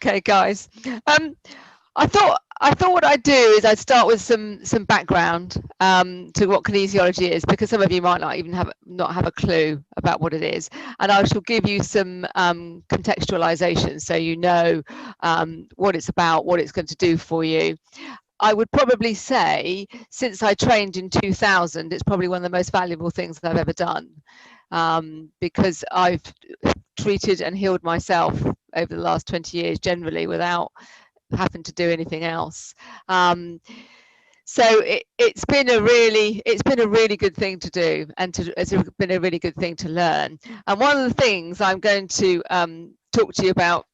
Okay, guys. I thought what I'd do is I'd start with some background to what kinesiology is, because some of you might not even not have a clue about what it is, and I shall give you some contextualization so you know what it's about, what it's going to do for you. I would probably say, since I trained in 2000, it's probably one of the most valuable things that I've ever done, because I've treated and healed myself over the last 20 years generally without having to do anything else. So it's been a really good thing to do, and it's been a really good thing to learn. And one of the things I'm going to talk to you about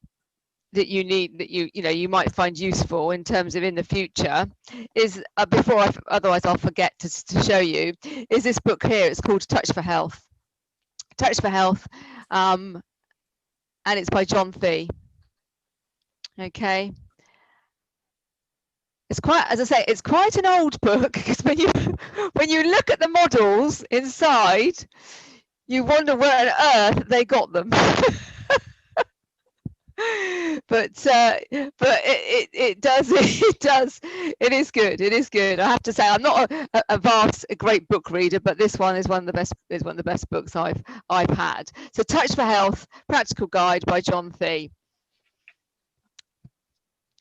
that you might find useful in terms of in the future is otherwise I'll forget to show you, is this book here. It's called Touch for Health. Touch for Health, and it's by John Thie. Okay. It's quite, as I say, it's quite an old book, because when you look at the models inside, you wonder where on earth they got them. but it is good. I have to say, I'm not a great book reader, but this one is one of the best books I've had. So Touch for Health, Practical Guide by John Thie.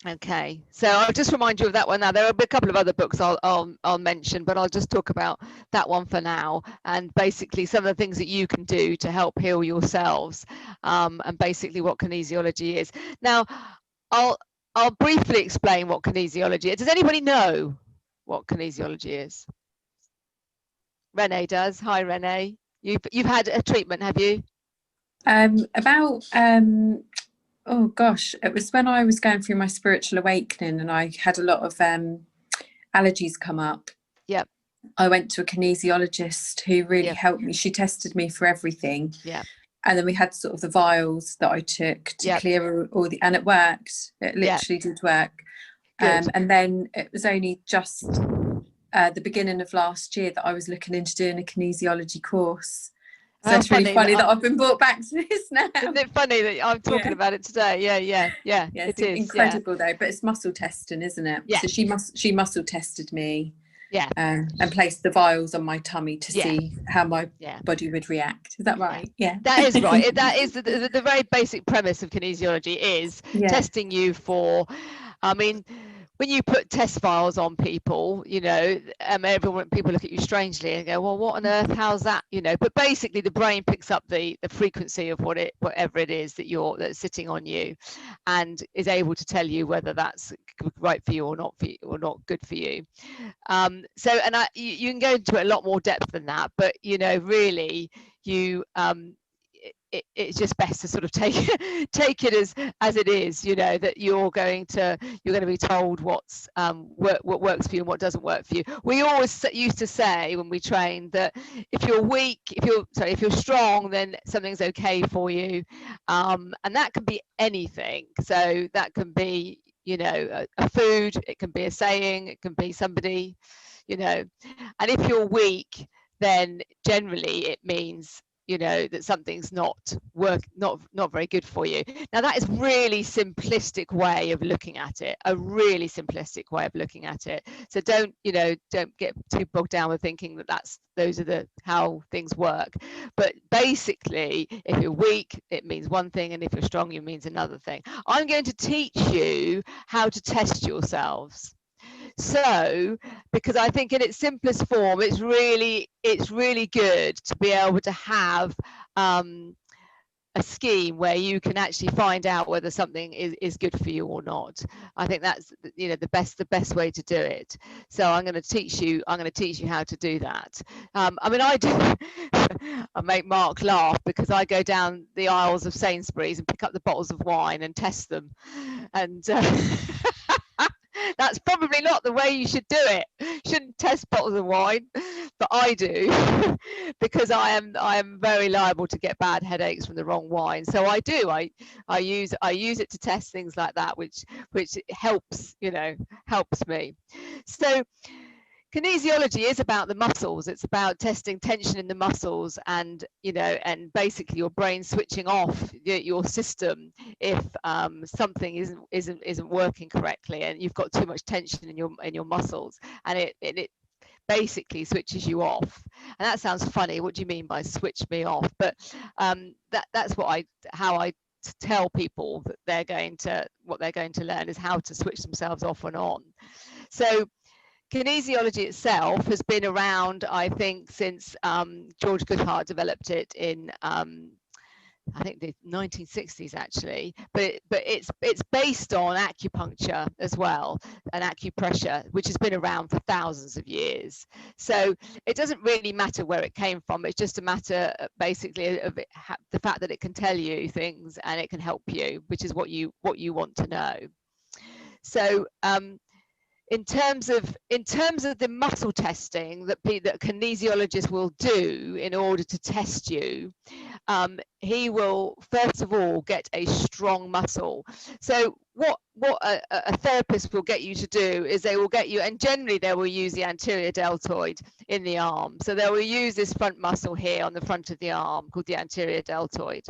Okay, so I'll just remind you of that one now. There are a couple of other books I'll mention, but I'll just talk about that one for now, and basically some of the things that you can do to help heal yourselves, and basically what kinesiology is. Now, I'll briefly explain what kinesiology is. Does anybody know what kinesiology is? Renee does. Hi, Renee. You've had a treatment, have you? Oh gosh, it was when I was going through my spiritual awakening and I had a lot of allergies come up. Yep. I went to a kinesiologist who really helped me. She tested me for everything. Yeah. And then we had sort of the vials that I took to clear all the, and it worked. It literally did work. And then it was only just the beginning of last year that I was looking into doing a kinesiology course. So it's really funny that I've been brought back to this now. Isn't it funny that I'm talking about it today? Yeah. It is incredible though, but it's muscle testing, isn't it? Yeah. So she muscle tested me. Yeah. And placed the vials on my tummy to see how my body would react. Is that right? Yeah. That is right. That is the very basic premise of kinesiology, is testing you for, I mean, when you put test files on people, people look at you strangely and go, well, what on earth, how's that? But basically the brain picks up the frequency of whatever it is that's sitting on you, and is able to tell you whether that's right for you or not good for you. You can go into a lot more depth than that, but really it's just best to sort of take it as it is, that you're going to be told what works for you and what doesn't work for you. We always used to say when we trained that if you're weak, if you're strong, then something's okay for you, and that can be anything. So that can be a food, it can be a saying, it can be somebody, and if you're weak, then generally it means that something's not very good for you. Now that is really simplistic way of looking at it, so don't get too bogged down with thinking that those are how things work. But basically, if you're weak, it means one thing, and if you're strong, it means another thing. I'm going to teach you how to test yourselves. So, because I think in its simplest form, it's really good to be able to have a scheme where you can actually find out whether something is good for you or not. I think that's the best way to do it. So I'm going to teach you how to do that. I mean, I make Mark laugh because I go down the aisles of Sainsbury's and pick up the bottles of wine and test them, and that's probably not the way you should do it. You shouldn't test bottles of wine, but I do because I am very liable to get bad headaches from the wrong wine. So I do. I use it to test things like that, which helps me. So kinesiology is about the muscles. It's about testing tension in the muscles, and and basically your brain switching off your system if something isn't working correctly, and you've got too much tension in your muscles, and it basically switches you off. And that sounds funny. What do you mean by switch me off? But that's how I tell people that what they're going to learn is how to switch themselves off and on. So kinesiology itself has been around, I think, since George Goodhart developed it in I think the 1960s actually, but it's based on acupuncture as well, and acupressure, which has been around for thousands of years. So it doesn't really matter where it came from. It's just a matter basically of the fact that it can tell you things and it can help you, which is what you want to know. So in terms of the muscle testing that a kinesiologist will do in order to test you, he will first of all get a strong muscle. So what a therapist will get you to do is they will get you, and generally they will use the anterior deltoid in the arm. So they will use this front muscle here on the front of the arm called the anterior deltoid.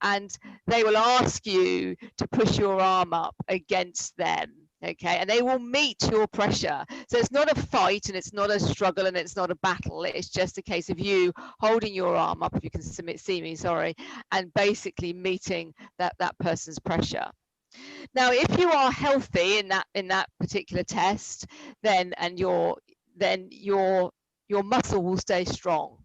And they will ask you to push your arm up against them. Okay, and they will meet your pressure. So it's not a fight, and it's not a struggle, and it's not a battle. It's just a case of you holding your arm up, if you can see me, sorry, and basically meeting that person's pressure. Now, if you are healthy in that particular test, then your muscle will stay strong.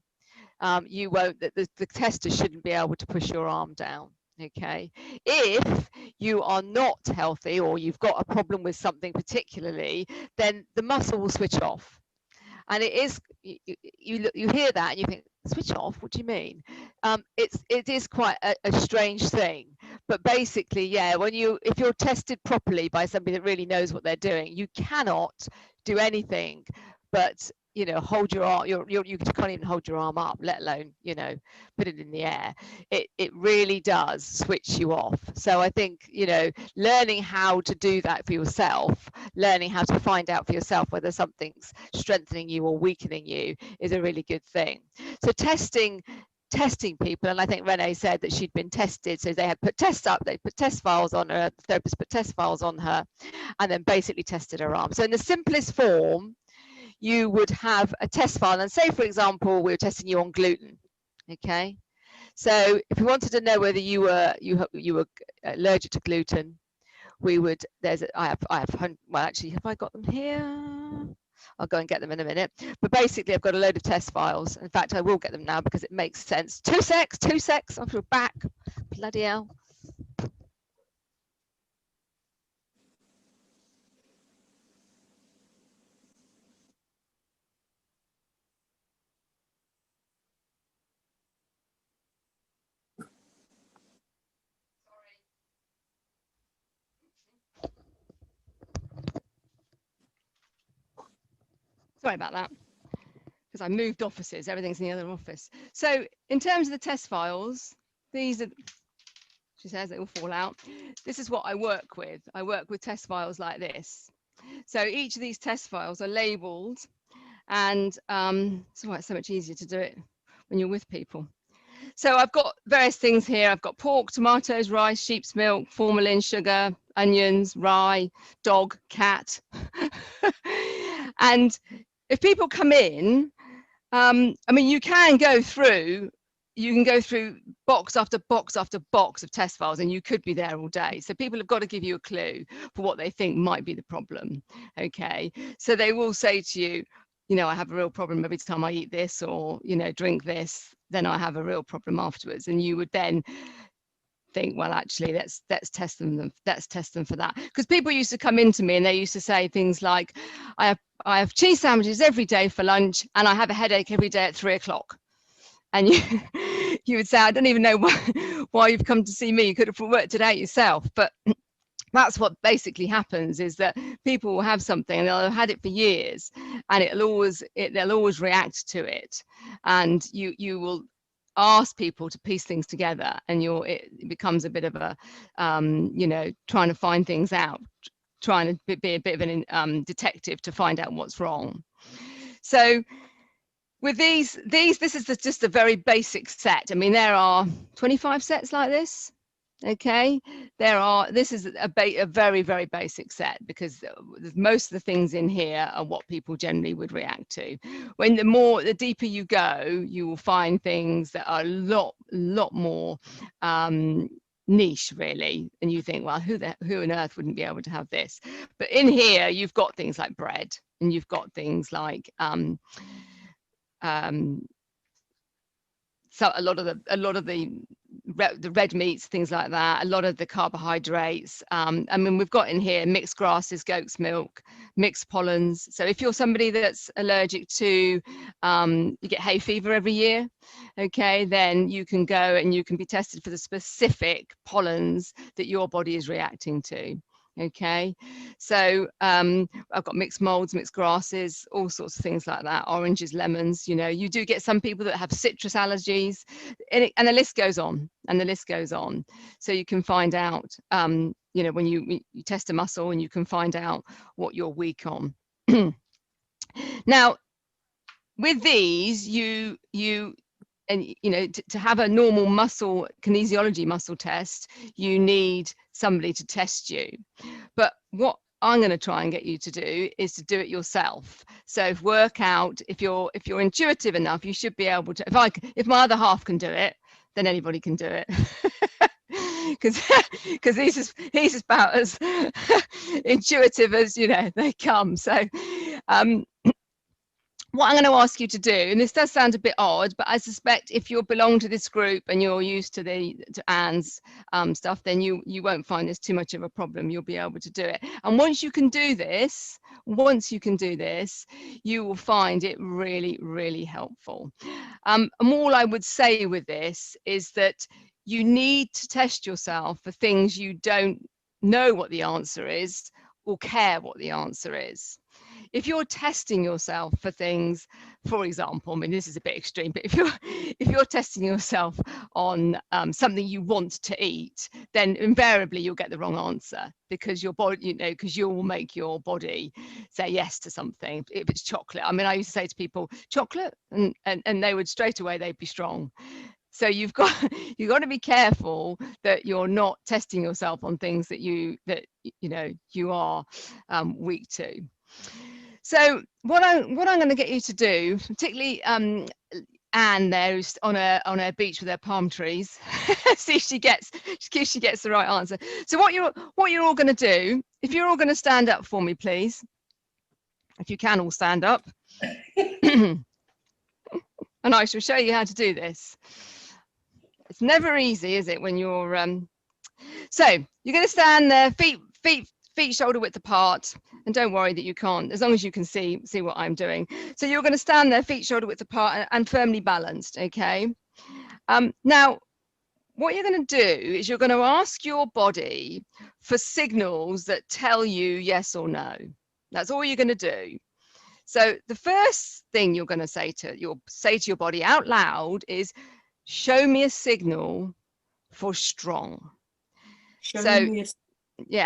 You won't. The tester shouldn't be able to push your arm down. Okay, if you are not healthy or you've got a problem with something particularly, then the muscle will switch off. And it is, you hear that and you think, switch off, what do you mean? It is quite a strange thing, but basically, yeah, if you're tested properly by somebody that really knows what they're doing, you cannot do anything but hold your arm. You can't even hold your arm up, let alone put it in the air. It really does switch you off. So I think learning how to do that for yourself, learning how to find out for yourself whether something's strengthening you or weakening you, is a really good thing. So testing people, and I think Renee said that she'd been tested, so they had put tests up, they put test files on her, the therapist put test files on her, and then basically tested her arm. So in the simplest form, you would have a test file, and say for example we were testing you on gluten. Okay, so if we wanted to know whether you were allergic to gluten, we would, I have well, actually, have I got them here? I'll go and get them in a minute, but basically I've got a load of test files. In fact, I will get them now because it makes sense. Two secs, I'll be back. Bloody hell. Sorry about that, because I moved offices, everything's in the other office. So in terms of the test files, these are, she says, they will fall out. This is what I work with. I work with test files like this. So each of these test files are labeled, and it's why it's so much easier to do it when you're with people. So I've got various things here. I've got pork, tomatoes, rice, sheep's milk, formalin, sugar, onions, rye, dog, cat. And if people come in, I mean, you can go through box after box after box of test files, and you could be there all day. So people have got to give you a clue for what they think might be the problem. Okay, so they will say to you, I have a real problem every time I eat this, or drink this, then I have a real problem afterwards. And you would then think, well, actually, let's test them for that. Because people used to come into me and they used to say things like, I have cheese sandwiches every day for lunch, and I have a headache every day at 3 o'clock. And you would say, I don't even know why you've come to see me. You could have worked it out yourself. But that's what basically happens, is that people will have something and they'll have had it for years, and they'll always react to it. And you will ask people to piece things together, and it becomes a bit of a trying to find things out, trying to be a bit of an detective to find out what's wrong. So with these, this is just a very basic set. I mean, there are 25 sets like this. Okay, this is a very, very basic set, because most of the things in here are what people generally would react to. When the deeper you go, you will find things that are a lot more niche, really, and you think, well, who on earth wouldn't be able to have this? But in here, you've got things like bread, and you've got things like so a lot of the red meats, things like that, a lot of the carbohydrates. I mean, we've got in here mixed grasses, goat's milk, mixed pollens. So if you're somebody that's allergic to, you get hay fever every year, okay, then you can go and you can be tested for the specific pollens that your body is reacting to. Okay, so I've got mixed molds, mixed grasses, all sorts of things like that, oranges, lemons. You know, you do get some people that have citrus allergies, and the list goes on, and the list goes on. So you can find out, you know, when you test a muscle, and you can find out what you're weak on. Now, with these, and you know, to have a normal muscle kinesiology muscle test, you need somebody to test you. But what I'm going to try and get you to do is to do it yourself. So work out, if you're intuitive enough, you should be able to. If my other half can do it, then anybody can do it. Because he's about as intuitive as, you know, they come. So what I'm going to ask you to do, and this does sound a bit odd, but I suspect if you belong to this group and you're used to Anne's stuff, then you won't find this too much of a problem. You'll be able to do it. And once you can do this, you will find it really, really helpful. And all I would say with this is that you need to test yourself for things you don't know what the answer is or care what the answer is. If you're testing yourself for things, for example, I mean, this is a bit extreme, but if you're testing yourself on something you want to eat, then invariably you'll get the wrong answer, because your body, you know, because you will make your body say yes to something. If it's chocolate, I mean, I used to say to people, chocolate, and they would straight away, they'd be strong. So you've got to be careful that you're not testing yourself on things that you know you are weak to. So what I'm going to get you to do, particularly Anne there, who's on a beach with her palm trees, see if she gets the right answer. So what you're all going to do, if you're all going to stand up for me, please, if you can all stand up, and I shall show you how to do this. It's never easy, is it, when you're so you're going to stand there, feet shoulder width apart, and don't worry that you can't, as long as you can see what I'm doing. So you're going to stand there, feet shoulder width apart, and firmly balanced. Okay. Now, what you're going to do is you're going to ask your body for signals that tell you yes or no. That's all you're going to do. So the first thing you're going to say to your body out loud is, show me a signal for strong. Show me a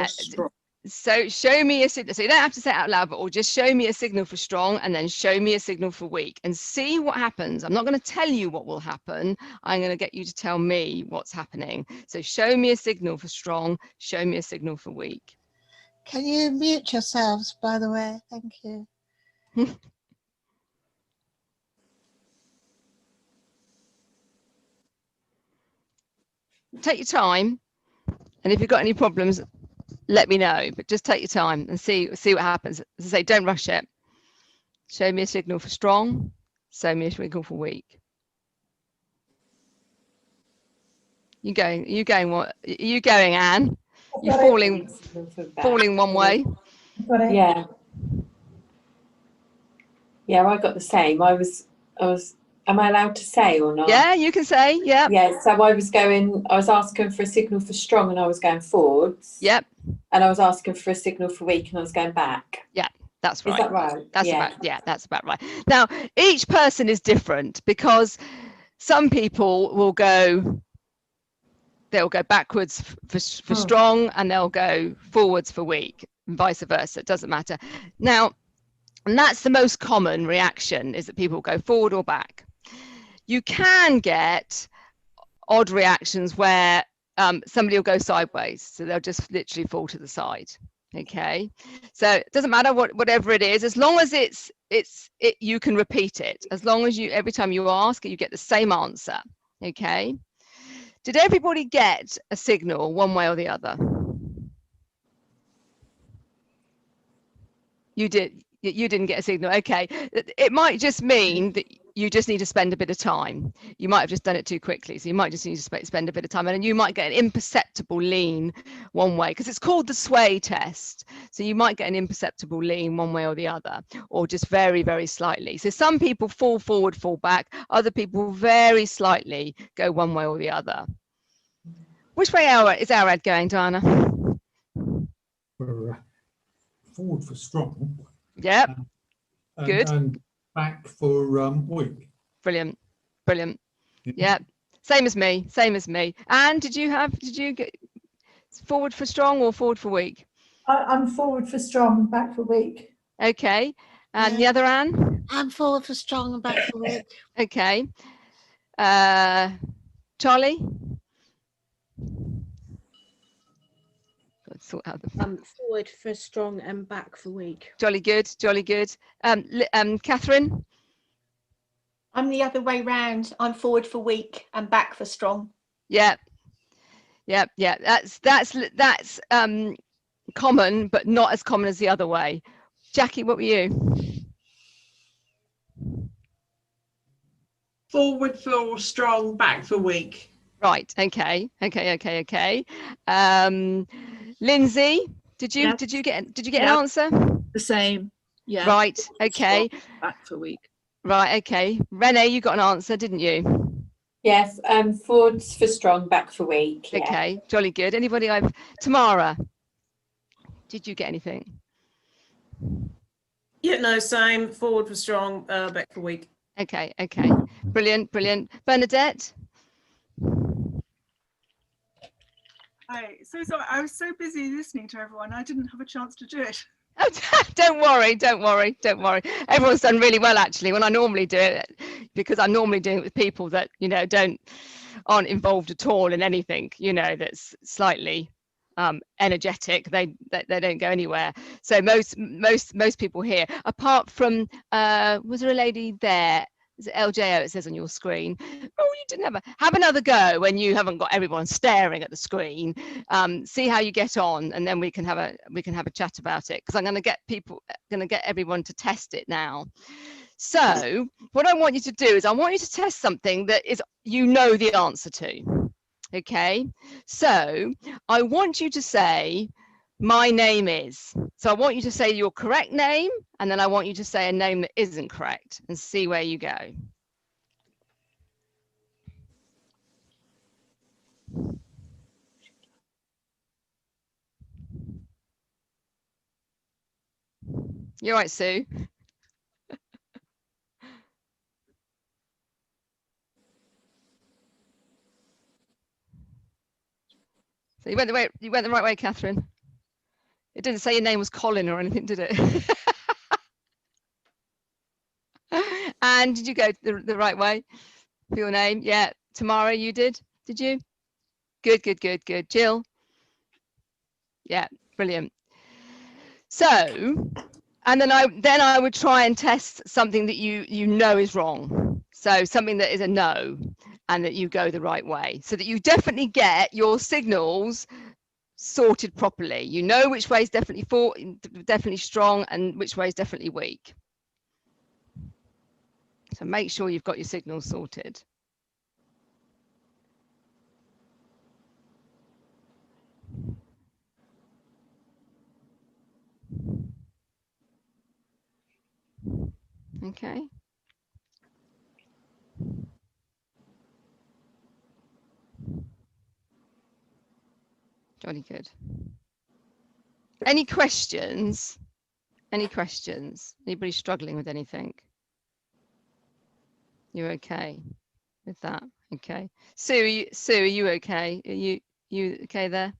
signal. So you don't have to say it out loud, or just show me a signal for strong, and then show me a signal for weak, and see what happens. I'm not going to tell you what will happen. I'm going to get you to tell me what's happening. So show me a signal for strong, show me a signal for weak. Can you mute yourselves, by the way? Thank you. Take your time, and if you've got any problems, let me know, but just take your time and see what happens. As I say, don't rush it. Show me a signal for strong, show me a signal for weak. You going, what? Are you going, Anne? You're falling one way. Yeah, I got the same. I was. Am I allowed to say or not? Yeah, you can say. Yeah. Yeah. So I was asking for a signal for strong, and I was going forwards. Yep. And I was asking for a signal for weak, and I was going back. Yeah, that's right. Is that right? That's about right. Now, each person is different, because some people will go. They'll go backwards for strong, and they'll go forwards for weak, and vice versa. It doesn't matter. Now, And that's the most common reaction, is that people go forward or back. You can get odd reactions where somebody will go sideways, so they'll just literally fall to the side. Okay, so it doesn't matter whatever it is, as long as you can repeat it, as long as you, every time you ask, you get the same answer. Okay, did everybody get a signal one way or the other? You did. You didn't get a signal. Okay, it might just mean that you just need to spend a bit of time. You might have just done it too quickly, so you might just need to spend a bit of time, and you might get an imperceptible lean one way, because it's called the sway test. So you might get an imperceptible lean one way or the other, or just very, very slightly. So some people fall forward, fall back. Other people very slightly go one way or the other. Which way is our head going, Diana? For forward for strong. Yep. Good. And back for weak. Brilliant. Brilliant. Yeah. Same as me. Same as me. And did you get forward for strong or forward for weak? I'm forward for strong, back for weak. Okay. And the other Anne? I'm forward for strong and back for weak. Okay. Charlie? Sort out I'm forward for strong and back for weak. Jolly good, jolly good. Catherine? I'm the other way round. I'm forward for weak and back for strong. Yeah. Yeah, yeah. That's common, but not as common as the other way. Jackie, what were you? Forward for strong, back for weak. Right. Okay. Lindsay, did you get an answer? The same. Yeah. Right. Okay. Back for week. Right. Okay. Renee, you got an answer, didn't you? Yes. Forward for strong, back for weak. Yeah. Okay. Jolly good. Anybody? Tamara, did you get anything? Yeah. No. Same. Forward for strong, back for weak. Okay. Okay. Brilliant. Brilliant. Bernadette. Hi. So I was so busy listening to everyone, I didn't have a chance to do it. Oh, don't worry. Everyone's done really well, actually, when I normally do it, because I'm normally doing it with people that, aren't involved at all in anything, that's slightly energetic. They don't go anywhere. So most people here, apart from, was there a lady there? Is it LJO, it says on your screen? Oh, you didn't have another go when you haven't got everyone staring at the screen. See how you get on, and then we can have a chat about it, because I'm going to get everyone to test it now. So what I want you to do is I want you to test something that is the answer to. Okay, so I want you to say, my name is. So I want you to say your correct name, and then I want you to say a name that isn't correct, and see where you go. You're right, Sue. So you went the right way, Catherine. It didn't say your name was Colin or anything, did it? And did you go the right way for your name? Yeah. Tamara, you did you? Good. Jill? Yeah, brilliant. So, and then I would try and test something that you know is wrong. So something that is a no, and that you go the right way, so that you definitely get your signals sorted properly. You know which way is definitely strong and which way is definitely weak. So make sure you've got your signals sorted. Okay. Jolly good. Any questions? Anybody struggling with anything? You're okay with that? Okay. Sue, are you okay? Are you okay there?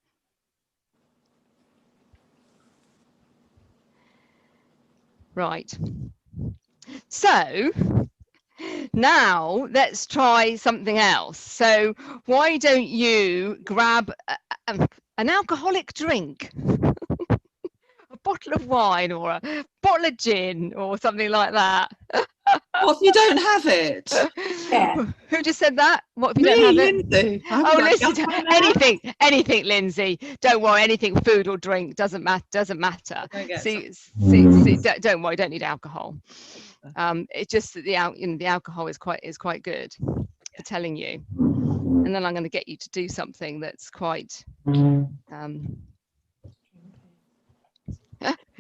Right. So now let's try something else. So why don't you grab an alcoholic drink, a bottle of wine or a bottle of gin or something like that. What if you don't have it? Yeah. Who just said that? What if you don't have it? Lindsay. Oh, Lindsay, anything, Lindsay. Don't worry, anything, food or drink, doesn't matter. See, don't worry, don't need alcohol. It's just that the alcohol is quite good for telling you. And then I'm going to get you to do something that's quite.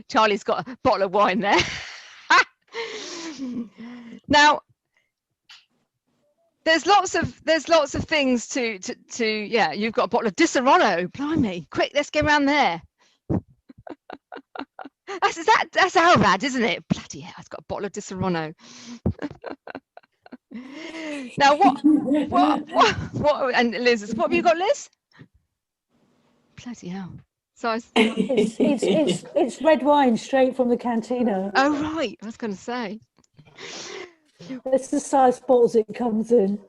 Charlie's got a bottle of wine there. Now, there's lots of things to yeah. You've got a bottle of Disaronno. Blimey, quick, let's get around there. That's our lad, isn't it? Bloody hell, I've got a bottle of Disaronno. Now what? And Liz, what have you got, Liz? Bloody hell. So it's red wine straight from the cantina. Oh right, I was going to say. That's the size bottles it comes in.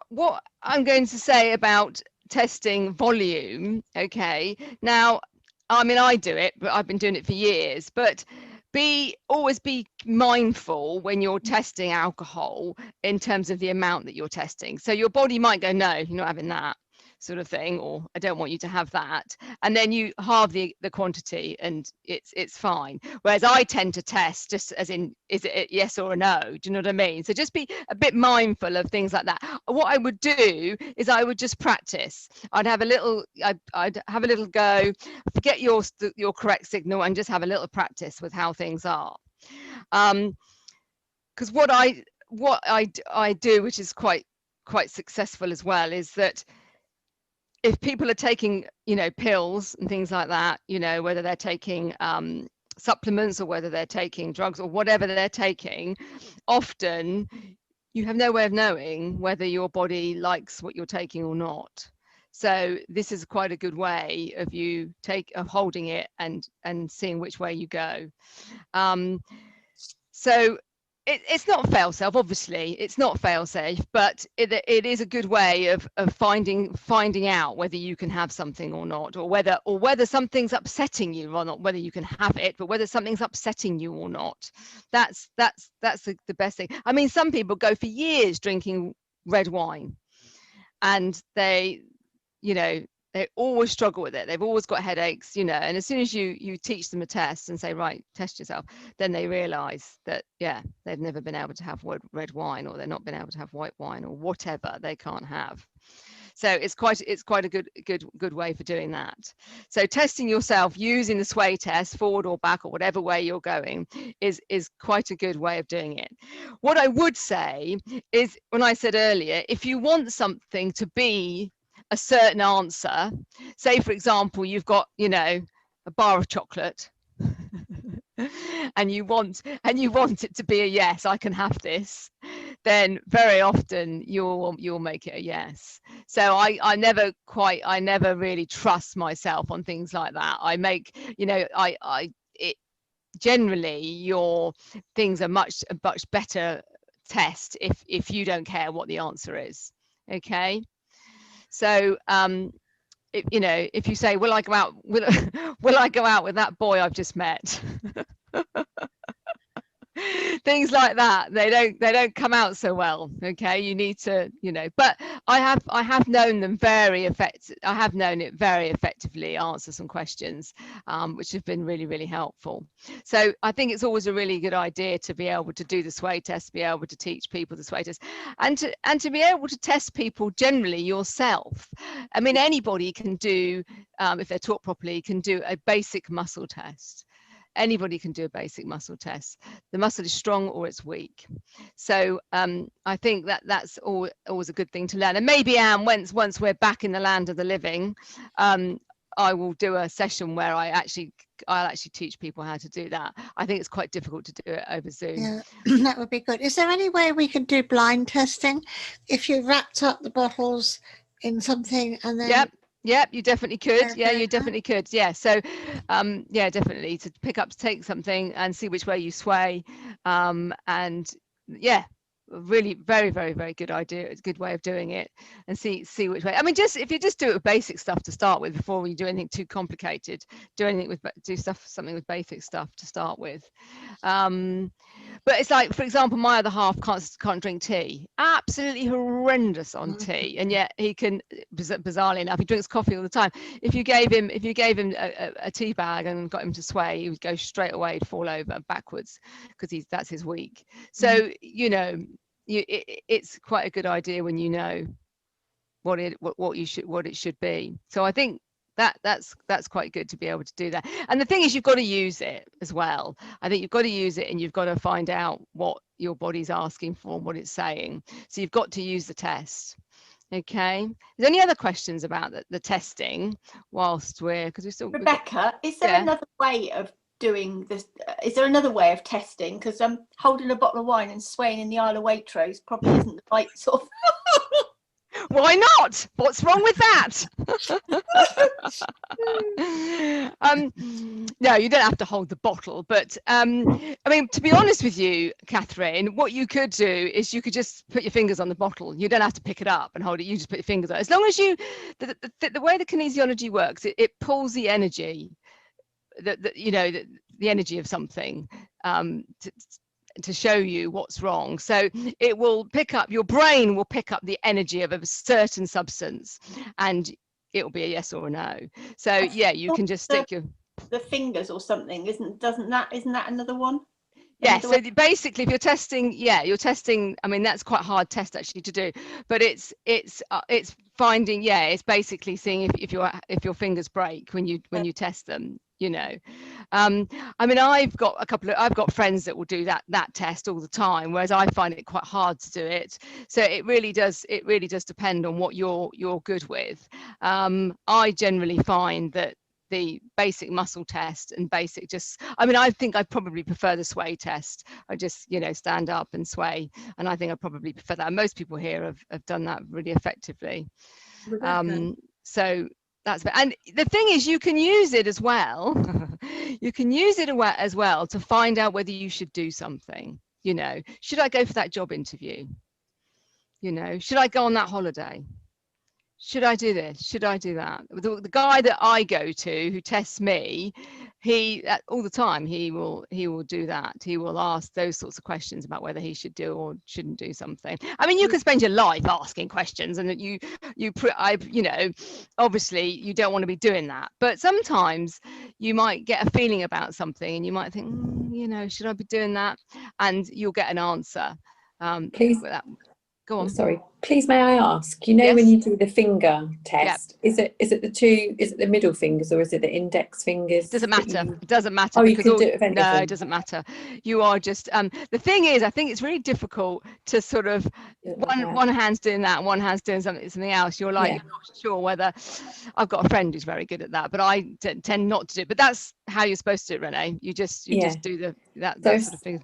What I'm going to say about testing volume, okay? Now, I mean, I do it, but I've been doing it for years. But always be mindful when you're testing alcohol in terms of the amount that you're testing. So your body might go, no, you're not having that, sort of thing, or I don't want you to have that, and then you halve the quantity and it's fine. Whereas I tend to test just as in, is it a yes or a no? Do you know what I mean? So just be a bit mindful of things like that. What I would do is I would just practice. I'd have a little go, forget your correct signal, and just have a little practice with how things are. Because what I do, which is quite successful as well, is that if people are taking, pills and things like that, whether they're taking supplements or whether they're taking drugs or whatever they're taking, often you have no way of knowing whether your body likes what you're taking or not. So this is quite a good way of holding it and seeing which way you go. So it's not fail-safe, obviously. It's not fail-safe, but it is a good way of finding out whether you can have something or not, or whether something's upsetting you or not. Whether you can have it, but whether something's upsetting you or not. That's the best thing. I mean, some people go for years drinking red wine, and they always struggle with it. They've always got headaches, and as soon as you teach them a test and say, right, test yourself, then they realize that, yeah, they've never been able to have red wine, or they're not been able to have white wine, or whatever they can't have. So it's quite a good way for doing that. So testing yourself using the sway test, forward or back or whatever way you're going, is quite a good way of doing it. What I would say is, when I said earlier, if you want something to be a certain answer, say for example you've got a bar of chocolate and you want it to be a yes, I can have this, then very often you'll make it a yes. So I never really trust myself on things like that. I make generally your things are much better test if you don't care what the answer is. Okay. So, if you say, will I go out with that boy I've just met? Things like that, they don't come out so well. Okay, you need to, but I have known them very effectively answer some questions, which have been really, really helpful. So I think it's always a really good idea to be able to do the sway test, be able to teach people the sway test, and to be able to test people generally yourself. I mean, anybody can do, if they're taught properly, can do a basic muscle test. Anybody can do a basic muscle test. The muscle is strong or it's weak. So I think that's always a good thing to learn. And maybe, Anne, once we're back in the land of the living, I will do a session where I'll actually teach people how to do that. I think it's quite difficult to do it over Zoom. Yeah, that would be good. Is there any way we can do blind testing? If you wrapped up the bottles in something and then Yeah, you definitely could. Yeah, you definitely could. Yeah. So, yeah, definitely to pick up, to take something and see which way you sway. And yeah, really very, very, very good idea. It's a good way of doing it, and see which way. I mean, just if you just do it with basic stuff to start with before you do anything too complicated, something with basic stuff to start with. But it's like, for example, my other half can't drink tea. Absolutely horrendous on tea, and yet he can. Bizarrely enough, he drinks coffee all the time. If you gave him a tea bag and got him to sway, he would go straight away, he'd fall over backwards, because that's his weak. So you know, it's quite a good idea when you know what it should be. So I think that's quite good to be able to do that. And the thing is, you've got to use it as well. I think you've got to use it, and you've got to find out what your body's asking for and what it's saying. So you've got to use the test. Okay. Is there any other questions about the testing whilst because we're still Rebecca, is there another way of doing this? Is there another way of testing? Because holding a bottle of wine and swaying in the Isle of Waitrose probably isn't the right sort of. Why not? What's wrong with that? No, you don't have to hold the bottle, but I mean, to be honest with you, Catherine, what you could do is you could just put your fingers on the bottle. You don't have to pick it up and hold it. You just put your fingers on it. As long as you, the way the kinesiology works, it pulls the energy, the energy of something to show you what's wrong. So it will pick up, your brain will pick up the energy of a certain substance, and it will be a yes or a no. So yeah, you can just stick the fingers or something. Isn't that another one? Yeah, so basically if you're testing, you're testing, I mean, that's quite a hard test actually to do, but it's finding, it's basically seeing if your fingers break when you test them, you know. I mean, I've got friends that will do that test all the time, whereas I find it quite hard to do it. So it really does depend on what you're good with. I generally find that the basic muscle test and I think I probably prefer the sway test. I just, stand up and sway, and I think I probably prefer that. And most people here have done that really effectively. So that's, and the thing is, you can use it as well. You can use it as well to find out whether you should do something. Should I go for that job interview? Should I go on that holiday? Should I do this? Should I do that? The guy that I go to who tests me, he all the time he will do that. He will ask those sorts of questions about whether he should do or shouldn't do something. I mean, you can spend your life asking questions, and obviously you don't want to be doing that. But sometimes you might get a feeling about something, and you might think, should I be doing that? And you'll get an answer. Please. Go on. Sorry, please may I ask, when you do the finger test, is it the middle fingers or is it the index fingers? Doesn't matter. It doesn't matter. Oh, you can do it with any of them. No, it doesn't matter. You are just the thing is, I think it's really difficult to sort of one hand's doing that, one hand's doing something else. You're like, you're not sure whether. I've got a friend who's very good at that, but I tend not to do it. But that's how you're supposed to do it, Renee. You just do that sort of thing.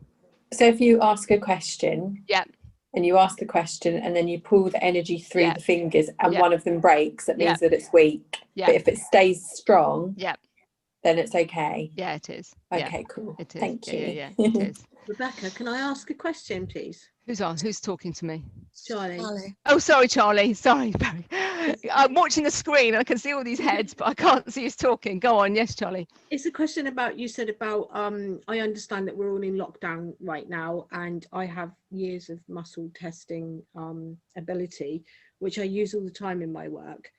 So if you ask a question, and you ask the question and then you pull the energy through the fingers, and one of them breaks, that means that it's weak. But if it stays strong, then it's okay. Yeah, it is. Okay, cool. It is. Thank you. Yeah, it is. Rebecca, can I ask a question, please? Who's talking to me? Charlie. Oh, sorry, Charlie. Sorry, Barry. I'm watching the screen and I can see all these heads, but I can't see who's talking. Go on. Yes, Charlie. It's a question about, you said about, I understand that we're all in lockdown right now, and I have years of muscle testing ability, which I use all the time in my work.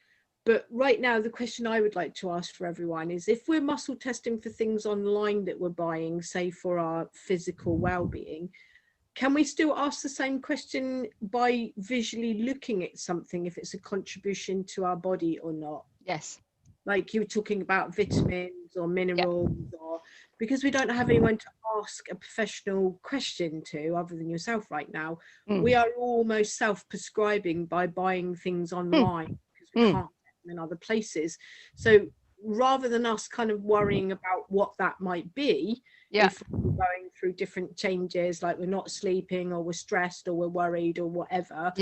But right now, the question I would like to ask for everyone is, if we're muscle testing for things online that we're buying, say for our physical well-being, can we still ask the same question by visually looking at something, if it's a contribution to our body or not? Yes. Like you were talking about vitamins or minerals, or because we don't have anyone to ask a professional question to other than yourself right now. We are almost self-prescribing by buying things online because we can't get them in other places. So rather than us kind of worrying about what that might be, if we're going through different changes, like we're not sleeping or we're stressed or we're worried or whatever,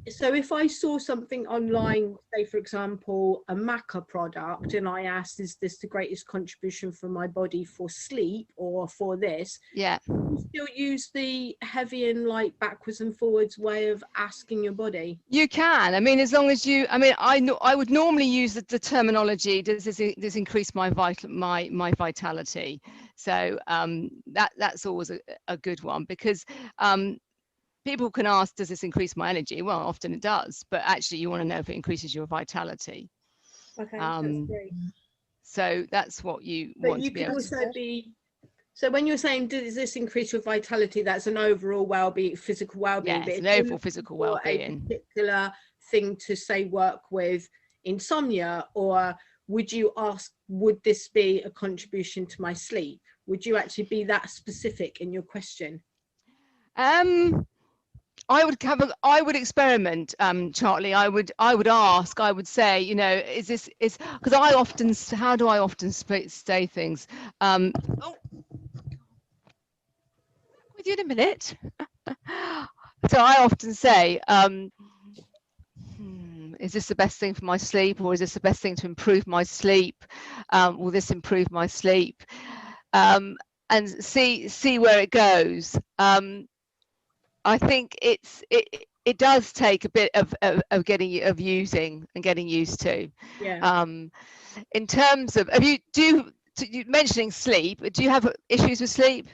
So if I saw something online, say for example, a maca product, and I asked, is this the greatest contribution for my body for sleep or for this? Yeah. You still use the heavy and light backwards and forwards way of asking your body? You can. I mean, as long as you, I mean, I would normally use the terminology, does this increase my vitality? So that's always a good one, because people can ask, does this increase my energy? Well, often it does, but actually you want to know if it increases your vitality. Okay, that's great. So that's what you want to be able to. But you could also be, so when you're saying, does this increase your vitality, that's an overall well-being, physical well-being. Yes, an overall physical well-being. A particular thing to say work with insomnia, or would you ask, would this be a contribution to my sleep? Would you actually be that specific in your question? I would experiment, Charlie. I would ask, I would say, you know, is because how do I often say things? Oh, with you in a minute. So I often say, is this the best thing for my sleep, or is this the best thing to improve my sleep? Will this improve my sleep? And see where it goes. I think it does take a bit of using and getting used to. Yeah. In terms of, you mentioning sleep, do you have issues with sleep?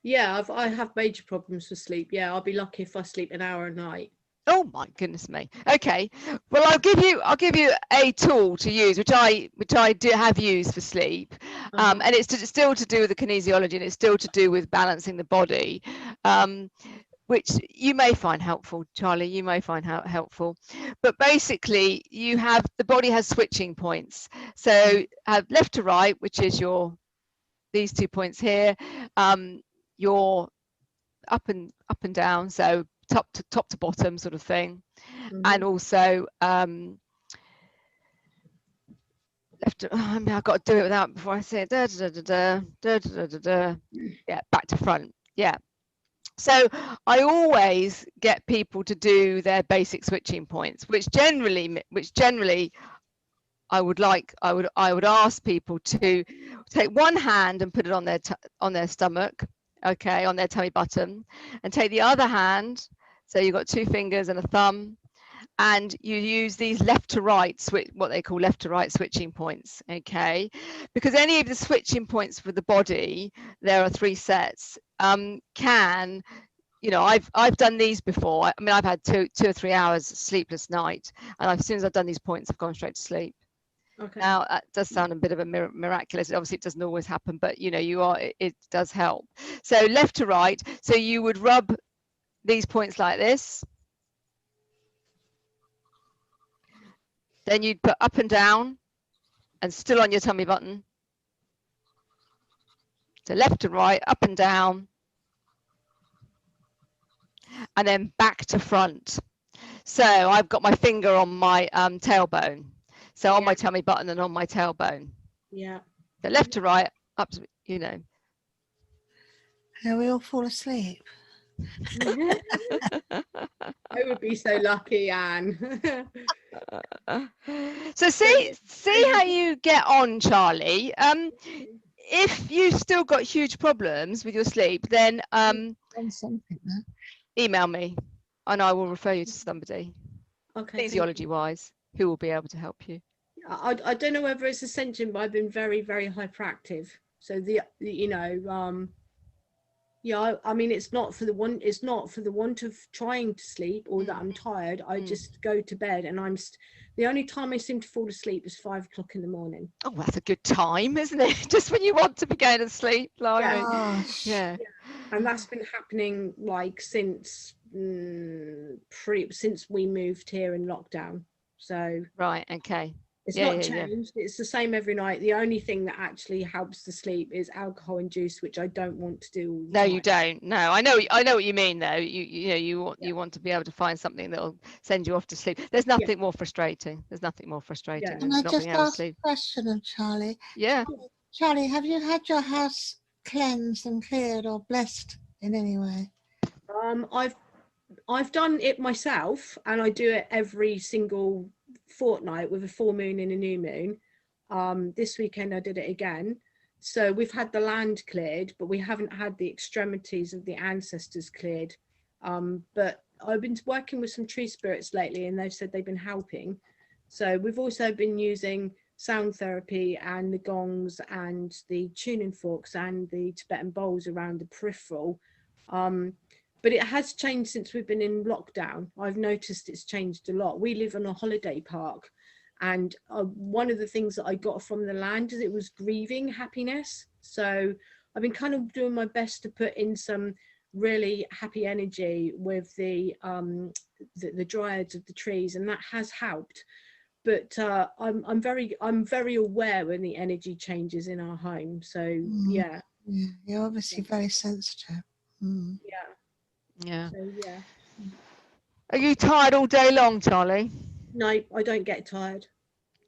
Yeah, I have major problems with sleep. Yeah, I'll be lucky if I sleep an hour a night. Oh my goodness me. Okay, well I'll give you a tool to use, which I do have used for sleep, and it's still to do with the kinesiology, and it's still to do with balancing the body, which you may find helpful, Charlie. You may find helpful, but basically the body has switching points. So have left to right, which is these 2 points here, your up and down, so top to bottom sort of thing, and also left to, I mean, I've got to do it without before I say it. Yeah, back to front. Yeah. So I always get people to do their basic switching points, which generally I would ask people to take one hand and put it on their stomach, okay, on their tummy button, and take the other hand. So you've got 2 fingers and a thumb, and you use these left to right, what they call left to right switching points, okay? Because any of the switching points for the body, there are 3 sets, can, you know, I've done these before. I mean, I've had 2 or 3 hours sleepless night, and as soon as I've done these points, I've gone straight to sleep. Okay. Now that does sound a bit of a miraculous. Obviously, it doesn't always happen, but you know, it does help. So left to right. So you would rub these points like this. Then you'd put up and down, and still on your tummy button. So left to right, up and down, and then back to front. So I've got my finger on my tailbone. So on my tummy button and on my tailbone. Yeah. So left to right, up to, you know. And we all fall asleep. I would be so lucky, Anne. So see how you get on, Charlie. If you've still got huge problems with your sleep, then email me and I will refer you to somebody, kinesiology wise, who will be able to help you. I don't know whether it's ascension, but I've been very, very hyperactive. So yeah, I mean, it's not for the want of trying to sleep or that I'm tired. I just go to bed, and the only time I seem to fall asleep is 5 o'clock in the morning. Oh, that's a good time, isn't it? Just when you want to be going to sleep, like yeah. And that's been happening like since since we moved here in lockdown. So right, okay. It's not changed. It's the same every night. The only thing that actually helps to sleep is alcohol and juice, which I don't want to do. No, you don't. No, I know what you mean though. You want to be able to find something that'll send you off to sleep. There's nothing more frustrating. There's nothing more frustrating than Can I not just being able to ask sleep. a question of Charlie? Yeah. Charlie, have you had your house cleansed and cleared or blessed in any way? I've done it myself, and I do it every single fortnight with a full moon and a new moon. This weekend I did it again. So we've had the land cleared, but we haven't had the extremities of the ancestors cleared. But I've been working with some tree spirits lately, and they've said they've been helping. So we've also been using sound therapy and the gongs and the tuning forks and the Tibetan bowls around the peripheral. But it has changed since we've been in lockdown. I've noticed it's changed a lot. We live on a holiday park, and one of the things that I got from the land is it was grieving happiness. So I've been kind of doing my best to put in some really happy energy with the dryads of the trees, and that has helped. But I'm very aware when the energy changes in our home. So yeah, you're obviously very sensitive. Yeah. So, yeah. Are you tired all day long, Charlie? No, I don't get tired.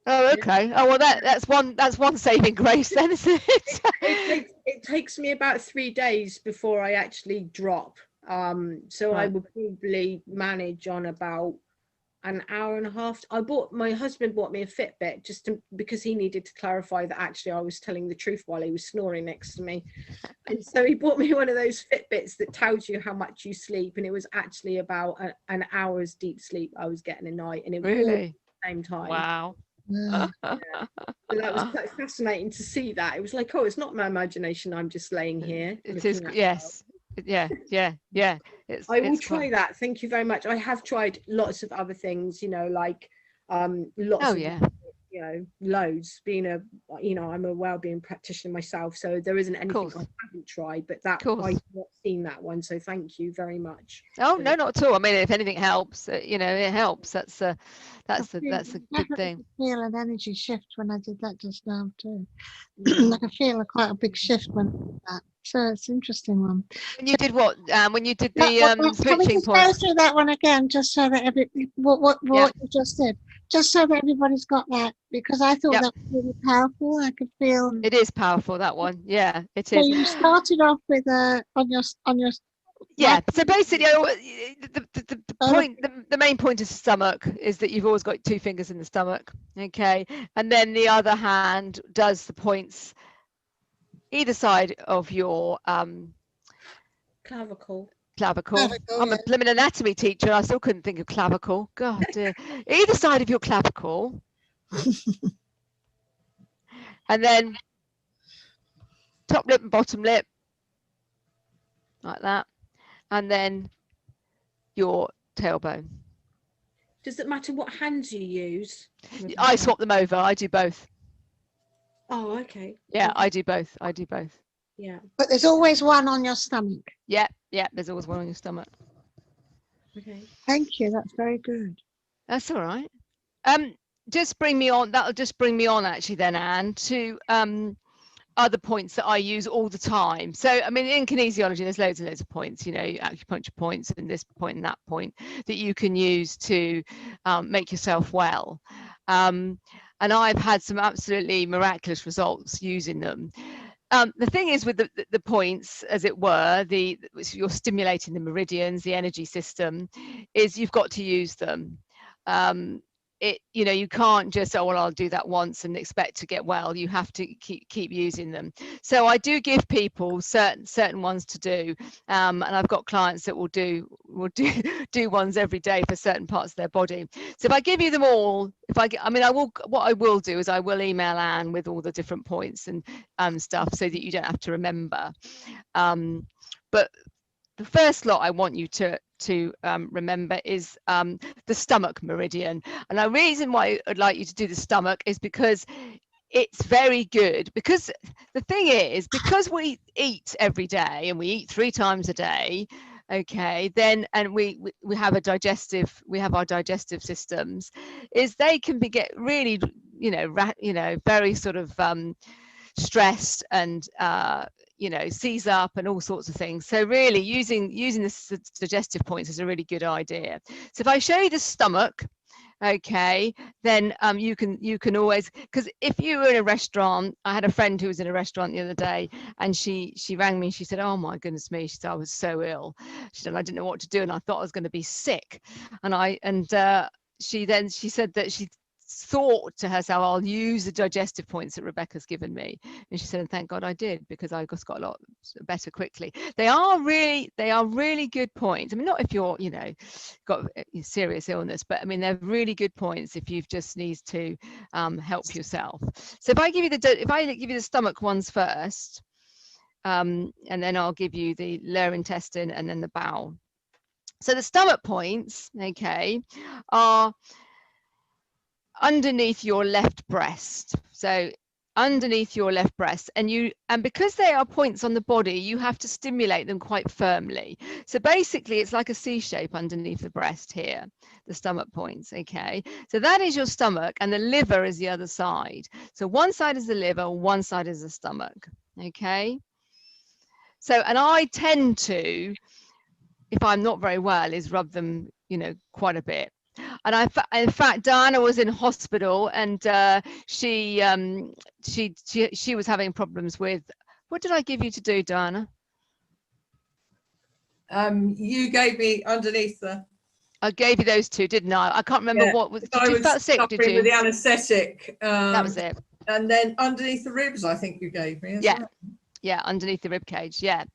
Oh, okay. Oh, well, that's one saving grace then, isn't it? It takes me about 3 days before I actually drop. So I would probably manage on about an hour and a half. My husband bought me a Fitbit because he needed to clarify that actually I was telling the truth while he was snoring next to me. And so he bought me one of those Fitbits that tells you how much you sleep, and it was actually about an hour's deep sleep I was getting a night, and it was all at the same time. Wow. Yeah. So that was quite fascinating to see that. It was like, oh, it's not my imagination, I'm just laying here. It is, yes. Yeah. I will try that. Thank you very much. I have tried lots of other things, like lots of loads. Being I'm a wellbeing practitioner myself, so there isn't anything I haven't tried, but that I've not seen that one, so thank you very much. Oh, no, not at all. I mean, if anything helps, it helps. That's a good thing. I feel an energy shift when I did that just now too. Like I feel quite a big shift when I did that. So it's an interesting one. When you did what? When you did the switching point. Go through that one again, just so that what you just did, just so that everybody's got that, because I thought that was really powerful. I could feel it is powerful, that one. Yeah, it so is. You started off with on your. Yeah. So basically, the main point of the stomach is that you've always got 2 fingers in the stomach. Okay, and then the other hand does the points either side of your clavicle. I'm a blooming anatomy teacher. I still couldn't think of clavicle. God dear. Either side of your clavicle. And then top lip and bottom lip. Like that. And then your tailbone. Does it matter what hands you use? I swap them over. I do both. Oh, okay. Yeah, I do both. Yeah. But there's always one on your stomach. Yeah, there's always one on your stomach. Okay. Thank you. That's very good. That's all right. Just bring me on. That'll just bring me on actually then, Anne, to other points that I use all the time. So, I mean, in kinesiology, there's loads and loads of points, acupuncture points and this point and that point that you can use to make yourself well. And I've had some absolutely miraculous results using them. The thing is with the points, as it were, you're stimulating the meridians, the energy system, is you've got to use them. You can't just, oh, well, I'll do that once and expect to get well. You have to keep using them. So I do give people certain ones to do, and I've got clients that will do ones every day for certain parts of their body. So if I give you them all, what I will do is I will email Anne with all the different points and stuff so that you don't have to remember. But the first lot I want you to remember is the stomach meridian. And the reason why I'd like you to do the stomach is because it's very good. Because the thing is, because we eat every day and we eat 3 times a day, okay, then and we have our digestive systems, is they can get really very sort of stressed and seize up and all sorts of things. So really using the suggestive points is a really good idea. So if I show you the stomach, okay, then you can always, because if you were in a restaurant, I had a friend who was in a restaurant the other day, and she rang me and she said, oh my goodness me, she said, I was so ill. She said, I didn't know what to do and I thought I was going to be sick. And she said that she thought to herself, I'll use the digestive points that Rebecca's given me, and she said, and thank God I did, because I just got a lot better quickly. They are really good points. I mean, not if you're, you know, got serious illness, but I mean, they're really good points if you've just needs to help yourself. So if I give you the stomach ones first, and then I'll give you the lower intestine and then the bowel. So the stomach points, okay, are underneath your left breast. So underneath your left breast, and because they are points on the body, you have to stimulate them quite firmly. So basically it's like a C shape underneath the breast here, the stomach points, okay? So that is your stomach, and the liver is the other side. So one side is the liver, one side is the stomach, okay? So, and I tend to, if I'm not very well, is rub them, you know, quite a bit. And in fact, Diana was in hospital, and she was having problems with, what did I give you to do, Diana? You gave me underneath the. I gave you those two, didn't I? I can't remember what was. Did you feel sick? Did you? With the anaesthetic. That was it. And then underneath the ribs, I think you gave me. Yeah. Well. Yeah, underneath the rib cage. Yeah.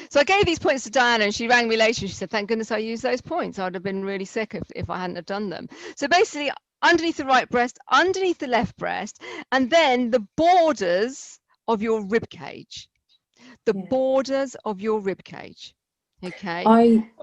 So I gave these points to Diana, and she rang me later. She said, thank goodness I used those points. I'd have been really sick if I hadn't have done them. So basically, underneath the right breast, underneath the left breast, and then the borders of your rib cage. The borders of your rib cage. Okay.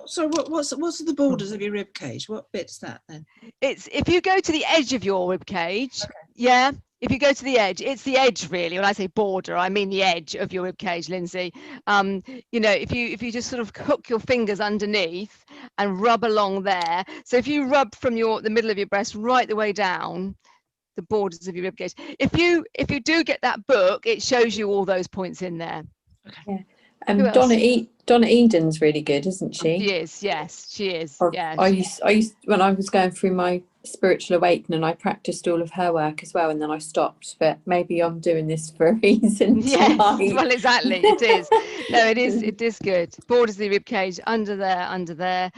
So what's the borders of your rib cage? What bit's that then? It's if you go to the edge of your rib cage. Okay. Yeah. If you go to the edge, it's the edge really. When I say border, I mean the edge of your rib cage, Lindsay. You know, if you just sort of hook your fingers underneath and rub along there. So if you rub from the middle of your breast right the way down, the borders of your rib cage. If you do get that book, it shows you all those points in there. Okay. Donna Eden's really good, isn't she? She is, yes, she is. Yeah. I used when I was going through my spiritual awakening, I practiced all of her work as well, and then I stopped. But maybe I'm doing this for a reason. Yes, well, exactly, it is. No, it is good. Borders of the rib cage, under there.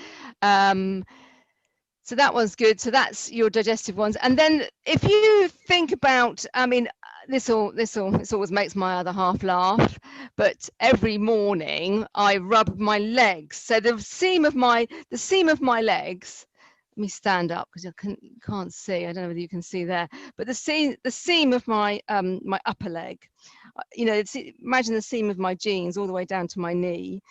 So that one's good. So that's your digestive ones. And then if you think about, I mean, this always makes my other half laugh, but every morning I rub my legs. So the seam of my legs, let me stand up because I can't see. I don't know whether you can see there, but the seam of my my upper leg, you know, imagine the seam of my jeans all the way down to my knee.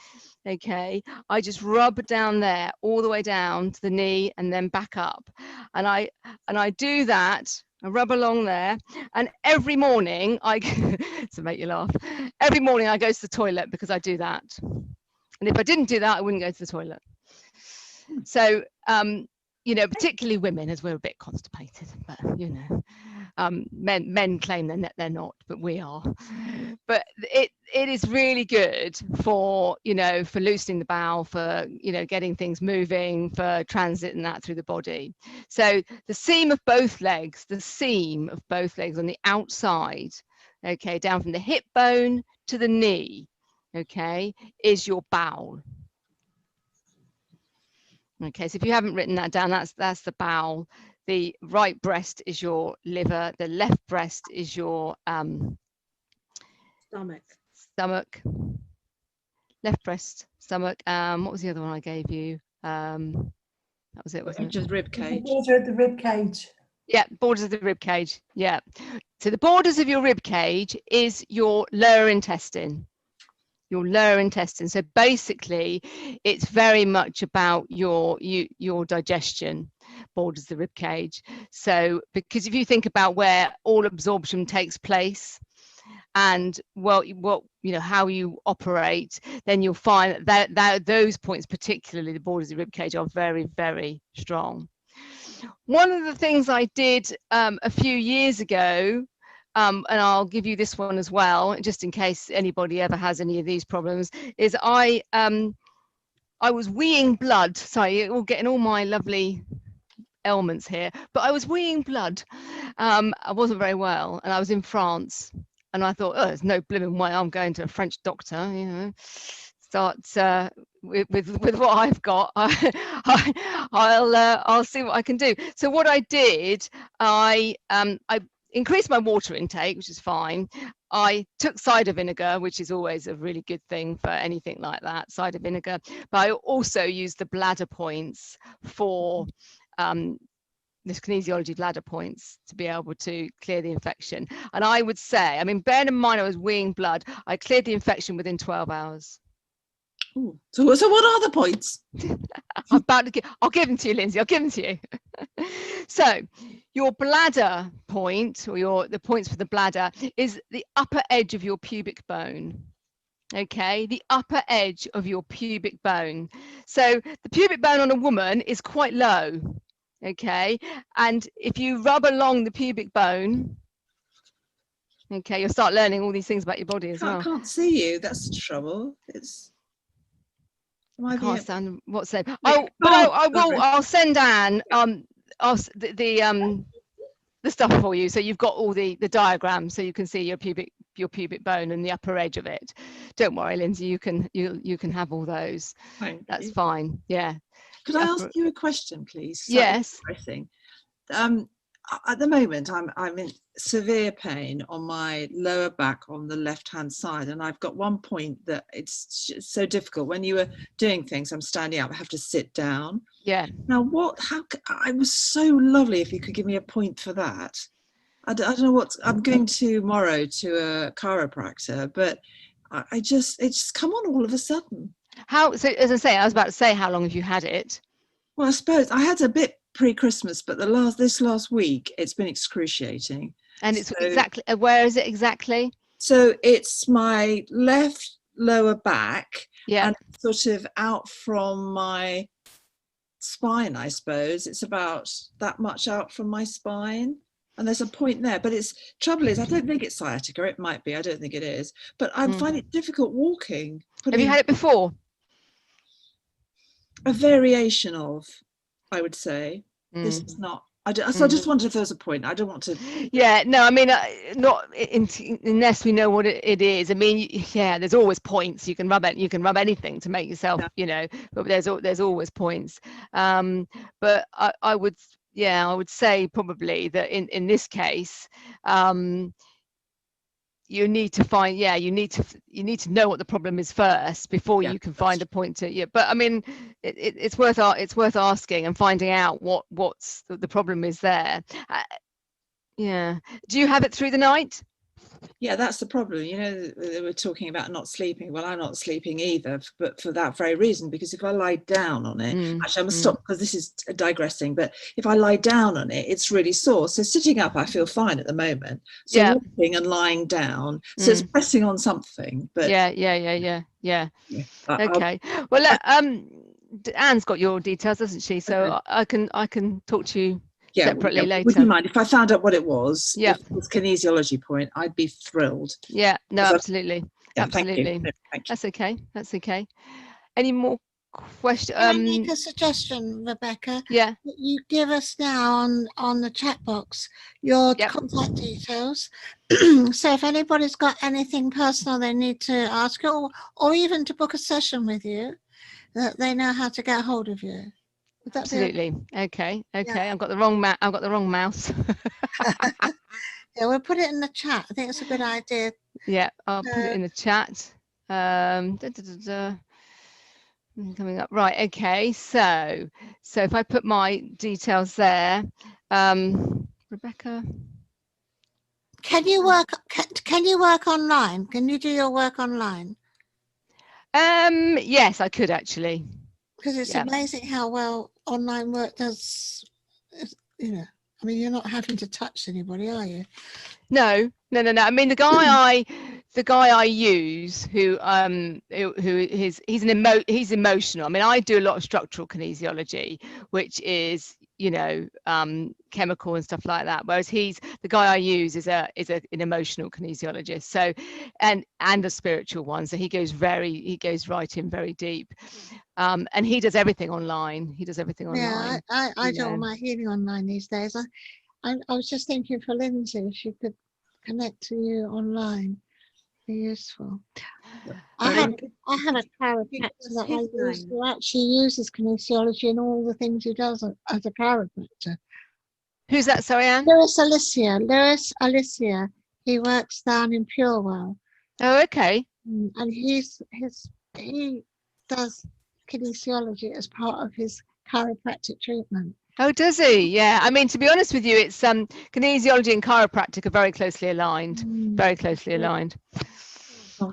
Okay, I just rub down there all the way down to the knee and then back up, and I do that. I rub along there, and every morning to make you laugh, every morning I go to the toilet because I do that. And if I didn't do that, I wouldn't go to the toilet. So, you know, particularly women, as we're a bit constipated, but you know, men claim they're not, but we are. But it is really good for, you know, for loosening the bowel, for, you know, getting things moving, for transit and that through the body. So the seam of both legs on the outside, okay, down from the hip bone to the knee, okay, is your bowel. Okay, so if you haven't written that down, that's the bowel. The right breast is your liver. The left breast is your stomach. Left breast, stomach. What was the other one I gave you? That was it, wasn't it? Just rib cage. The border of the rib cage. Yeah, borders of the rib cage. Yeah. So the borders of your rib cage is your lower intestine. Your lower intestine. So basically, it's very much about your digestion, borders the rib cage. So because if you think about where all absorption takes place, and what you know, how you operate, then you'll find that those points, particularly the borders of the rib cage, are very, very strong. One of the things I did a few years ago, and I'll give you this one as well, just in case anybody ever has any of these problems, is I was weeing blood. Sorry, you're getting all my lovely ailments here, but I was weeing blood. I wasn't very well, and I was in France, and I thought, oh, there's no blooming way I'm going to a French doctor, you know. Start with what I've got. I'll see what I can do. So what I did, I increased my water intake, which is fine. I took cider vinegar, which is always a really good thing for anything like that, cider vinegar. But I also used the bladder points for this kinesiology bladder points to be able to clear the infection. And I would say, I mean, bearing in mind I was weeing blood, I cleared the infection within 12 hours. Ooh. So what are the points? I'll give them to you, Lindsay. I'll give them to you. So your bladder point, or the points for the bladder, is the upper edge of your pubic bone. Okay, the upper edge of your pubic bone. So the pubic bone on a woman is quite low. Okay, and if you rub along the pubic bone, okay, you'll start learning all these things about your body as well. I can't see you. That's the trouble. I can't stand what's that. Oh, but I will. I'll send Anne the stuff for you, so you've got all the diagrams, so you can see your pubic bone and the upper edge of it. Don't worry, Lindsay. You can have all those. That's fine. Yeah. Could I ask you a question, please? Yes. At the moment, I'm in severe pain on my lower back on the left-hand side, and I've got one point that it's so difficult. When you were doing things, I'm standing up, I have to sit down. Yeah. Now, I was so lovely if you could give me a point for that. I don't know what, I'm going tomorrow to a chiropractor, but it's just come on all of a sudden. So as I say, I was about to say, how long have you had it? Well, I suppose I had a bit pre-Christmas, but this last week it's been excruciating. And it's exactly, where is it exactly? So it's my left lower back, yeah, and sort of out from my spine, I suppose. It's about that much out from my spine, and there's a point there. But trouble is, I don't think it's sciatica. It might be. I don't think it is. But I find it difficult walking. Have you had it before? A variation of, I would say. This is not. So I just wondered if there's a point. I don't want to. Yeah, no, I mean, not unless we know what it is. I mean, yeah, there's always points. You can rub it. You can rub anything to make yourself, you know. But there's always points. But I would say probably that in this case, you need to find, you need to know what the problem is first before you can find a point to. But I mean, it's worth asking and finding out what's the problem is there. Do you have it through the night? Yeah, that's the problem. You know, they were talking about not sleeping. Well, I'm not sleeping either, but for that very reason, because if I lie down on it, actually I must stop because this is digressing, but if I lie down on it, it's really sore. So sitting up, I feel fine at the moment. So walking and lying down, so it's pressing on something. But yeah. Okay. Well, Anne's got your details, hasn't she? So I can talk to you separately later. Would you mind if I found out what it was? If it was kinesiology point, I'd be thrilled. Yeah, no, absolutely. Absolutely. Thank you. That's okay. That's okay. Any more questions? Can I make a suggestion, Rebecca? Yeah. You give us now on the chat box your contact details. So if anybody's got anything personal they need to ask you, or even to book a session with you, that they know how to get hold of you. Absolutely. Okay. I've got the wrong mouse. Yeah, we'll put it in the chat. I think it's a good idea. Yeah, I'll put it in the chat. Coming up. Right. Okay. So if I put my details there, Rebecca. Can you work online? Can you do your work online? Yes, I could actually. Because it's amazing how well online work does, you know. I mean, you're not having to touch anybody, are you? No. I mean, the guy I use, he's emotional. I mean, I do a lot of structural kinesiology, which is, you know, chemical and stuff like that. Whereas the guy I use is an emotional kinesiologist, so and a spiritual one. So he goes right in very deep, and he does everything online. Yeah, I do all my healing online these days. I was just thinking for Lindsay, if she could connect to you online, be useful. I have a chiropractor that I use who actually uses kinesiology in all the things he does as a chiropractor. Who's that? Sorry, Anne? Lewis Alicia. He works down in Purewell. Oh, okay. And he does kinesiology as part of his chiropractic treatment. Oh, does he? Yeah. I mean, to be honest with you, it's kinesiology and chiropractic are very closely aligned. Very closely aligned.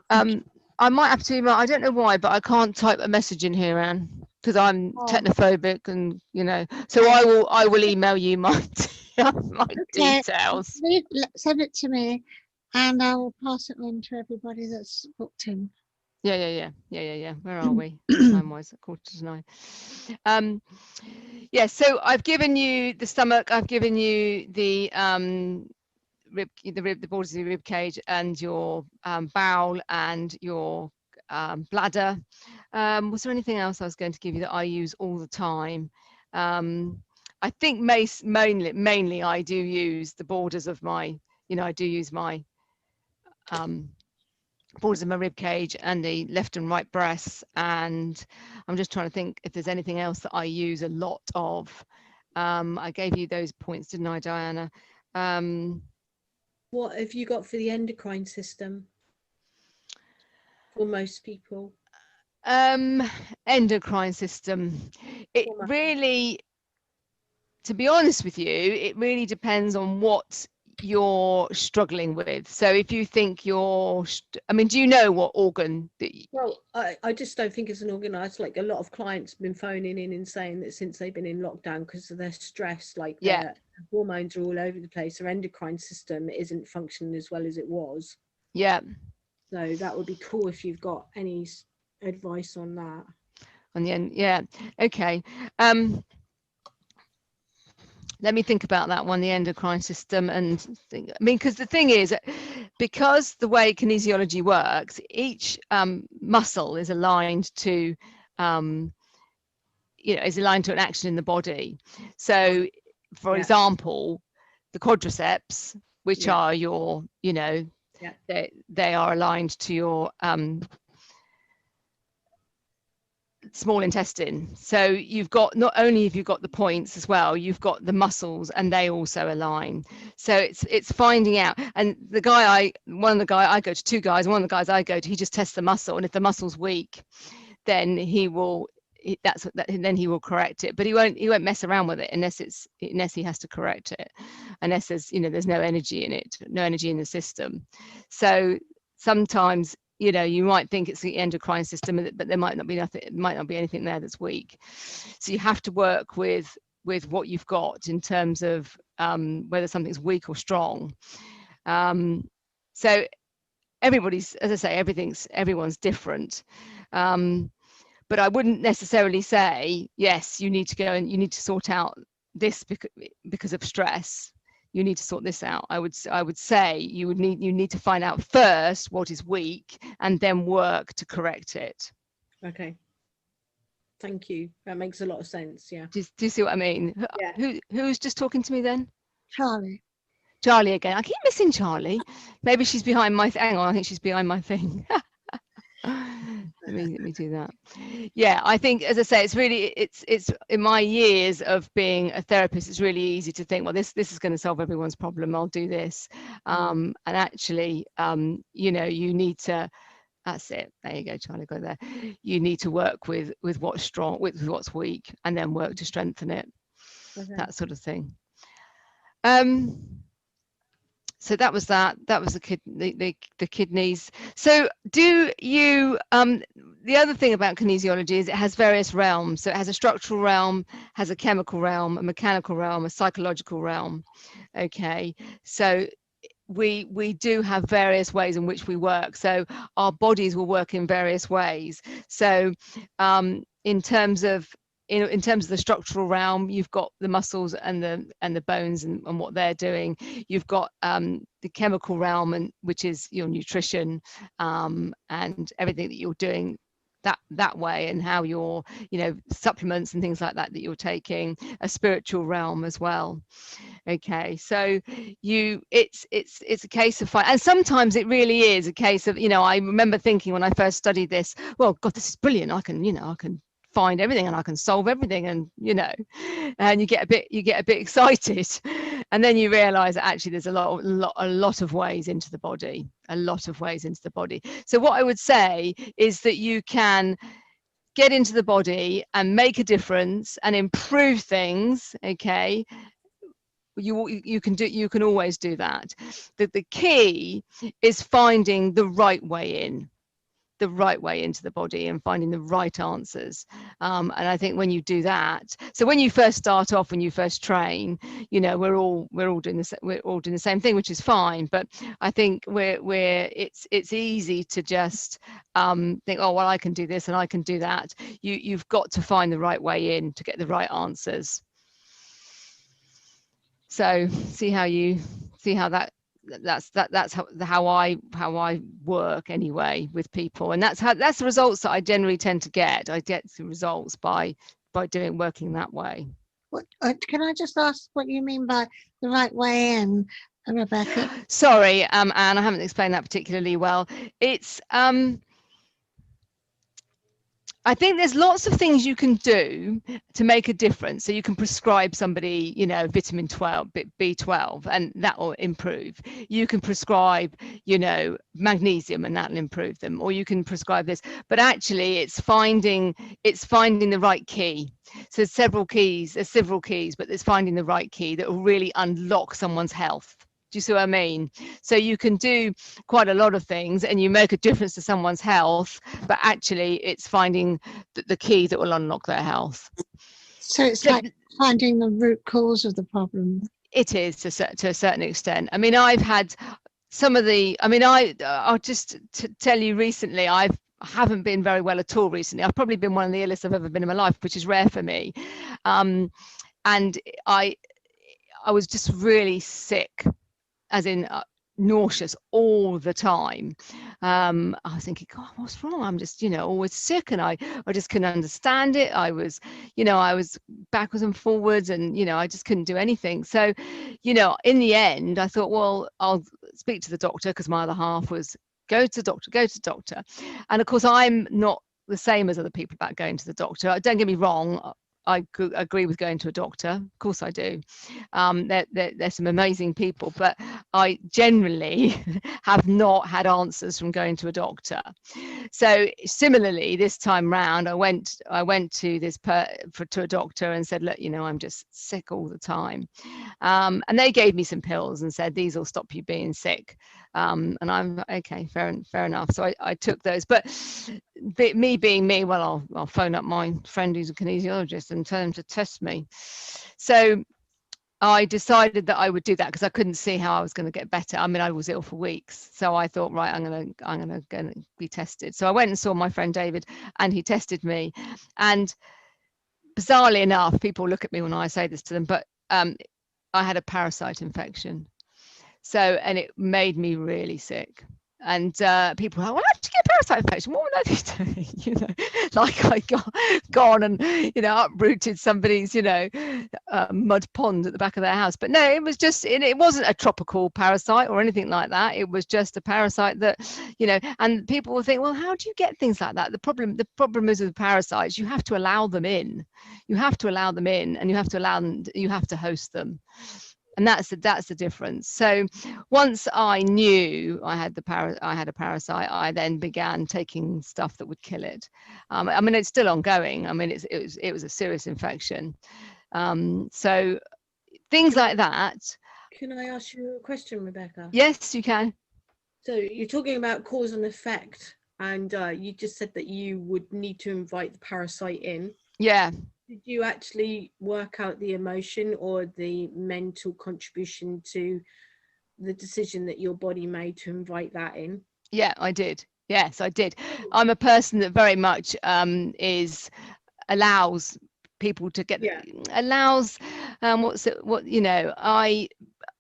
I might have to email. I don't know why, but I can't type a message in here, Anne, because I'm technophobic, and you know. So I will email you my details. Send it to me, and I will pass it on to everybody that's booked in. Yeah. Where are we? Time-wise, 8:45. Yeah. So I've given you the stomach. I've given you the the borders of your rib cage, and your bowel, and your bladder. Was there anything else I was going to give you that I use all the time? I think mainly I do use the borders of my, I do use my borders of my rib cage and the left and right breasts, and I'm just trying to think if there's anything else that I use a lot of. I gave you those points, didn't I, Diana? What have you got for the endocrine system for most people? Endocrine system. It really, to be honest with you, it really depends on what you're struggling with. So if you think I mean, do you know what organ well, I just don't think it's an organ. It's like a lot of clients have been phoning in and saying that since they've been in lockdown, because of their stress, like their hormones are all over the place, their endocrine system isn't functioning as well as it was. Yeah. So that would be cool if you've got any advice on that. On the end, yeah. Okay. Let me think about that one, the endocrine system, and think, I mean, because the thing is, because the way kinesiology works, each muscle is aligned to, is aligned to an action in the body. So, for example, the quadriceps, which are your, they are aligned to your small intestine. So you've got, not only have you got the points as well, you've got the muscles, and they also align. So it's finding out. And I go to two guys, and one of the guys I go to, he just tests the muscle, and if the muscle's weak, then he will correct it, but he won't mess around with it unless he has to correct it, unless there's no energy in it, no energy in the system. So sometimes you might think it's the endocrine system, but there might not be anything there that's weak. So you have to work with what you've got in terms of whether something's weak or strong. So everybody's, as I say, everyone's different. But I wouldn't necessarily say, yes, you need to go and you need to sort out this because of stress. You need to sort this out. I would say you need to find out first what is weak, and then work to correct it. Okay. Thank you. That makes a lot of sense. Yeah. Do you see what I mean? Yeah. Who's just talking to me then? Charlie. Charlie again. I keep missing Charlie. Maybe she's behind my thing. Hang on, I think she's behind my thing. Let me do that. Yeah, I think, as I say, it's in my years of being a therapist, it's really easy to think, well, this is going to solve everyone's problem, I'll do this. And actually, you need to, that's it, there you go, Charlie, go there. You need to work with what's strong, with what's weak, and then work to strengthen it. Okay. That sort of thing. So that was the kidneys. So do you, the other thing about kinesiology is it has various realms. So it has a structural realm, has a chemical realm, a mechanical realm, a psychological realm. Okay, so we do have various ways in which we work. So our bodies will work in various ways. So in terms of in terms of the structural realm, you've got the muscles and the bones and what they're doing. You've got the chemical realm, and which is your nutrition and everything that you're doing that way, and how your supplements and things like that you're taking. A spiritual realm as well. Okay, so it's a case of and sometimes it really is a case of, I remember thinking when I first studied this, well, God, this is brilliant. I can find everything and I can solve everything, and and you get a bit excited, and then you realize that actually there's a lot of ways into the body, So what I would say is that you can get into the body and make a difference and improve things. Okay, you can always do that. The key is finding the right way into the body and finding the right answers. And I think when you do that, so when you first start off, when you first train, we're all doing the same thing, which is fine. But I think it's easy to just think, oh well, I can do this and I can do that. You've got to find the right way in to get the right answers. So see how that's how I work anyway with people, and that's the results that I generally tend to get. I get the results by working that way. What can I just ask what you mean by the right way in, Rebecca? Sorry, Anne, I haven't explained that particularly well. It's I think there's lots of things you can do to make a difference. So you can prescribe somebody, vitamin B12, and that will improve. You can prescribe, magnesium, and that will improve them. Or you can prescribe this. But actually, it's finding the right key. So there's several keys, but it's finding the right key that will really unlock someone's health. Do you see what I mean? So you can do quite a lot of things and you make a difference to someone's health, but actually it's finding the key that will unlock their health. So it's like finding the root cause of the problem. It is to a certain extent. I mean, I've had some of I'll just tell you recently, I haven't been very well at all recently. I've probably been one of the illest I've ever been in my life, which is rare for me. And I was just really sick, as in nauseous all the time. I was thinking, God, what's wrong? I'm just, always sick, and I just couldn't understand it. I was backwards and forwards, and I just couldn't do anything. So, in the end, I thought, well, I'll speak to the doctor, because my other half was go to the doctor. And of course, I'm not the same as other people about going to the doctor. Don't get me wrong. I agree with going to a doctor. Of course I do. There's some amazing people, but I generally have not had answers from going to a doctor. So similarly, this time round, I went to to a doctor and said, look, I'm just sick all the time. And they gave me some pills and said, these will stop you being sick. And I'm okay, fair enough. So I took those, but me being me, well, I'll phone up my friend who's a kinesiologist and tell him to test me. So I decided that I would do that because I couldn't see how I was going to get better. I mean, I was ill for weeks, so I thought, right, I'm gonna be tested. So I went and saw my friend David, and he tested me. And bizarrely enough, people look at me when I say this to them, but I had a parasite infection. So, and it made me really sick. And people were like, well, how did you get a parasite infection? What were they doing? Like I gone and, uprooted somebody's, mud pond at the back of their house. But no, it was just, it wasn't a tropical parasite or anything like that. It was just a parasite that, and people will think, well, how do you get things like that? The problem is with parasites, you have to allow them in. You have to allow them in, and you have to host them. And that's the difference. So once I knew I had a parasite, I then began taking stuff that would kill it. I mean, it's still ongoing. I mean, it was a serious infection. So things like that. Can I ask you a question, Rebecca? Yes, you can. So you're talking about cause and effect, and you just said that you would need to invite the parasite in. Yeah. Did you actually work out the emotion or the mental contribution to the decision that your body made to invite that in? Yeah, I did. Yes, I did. I'm a person that very much allows people to get allows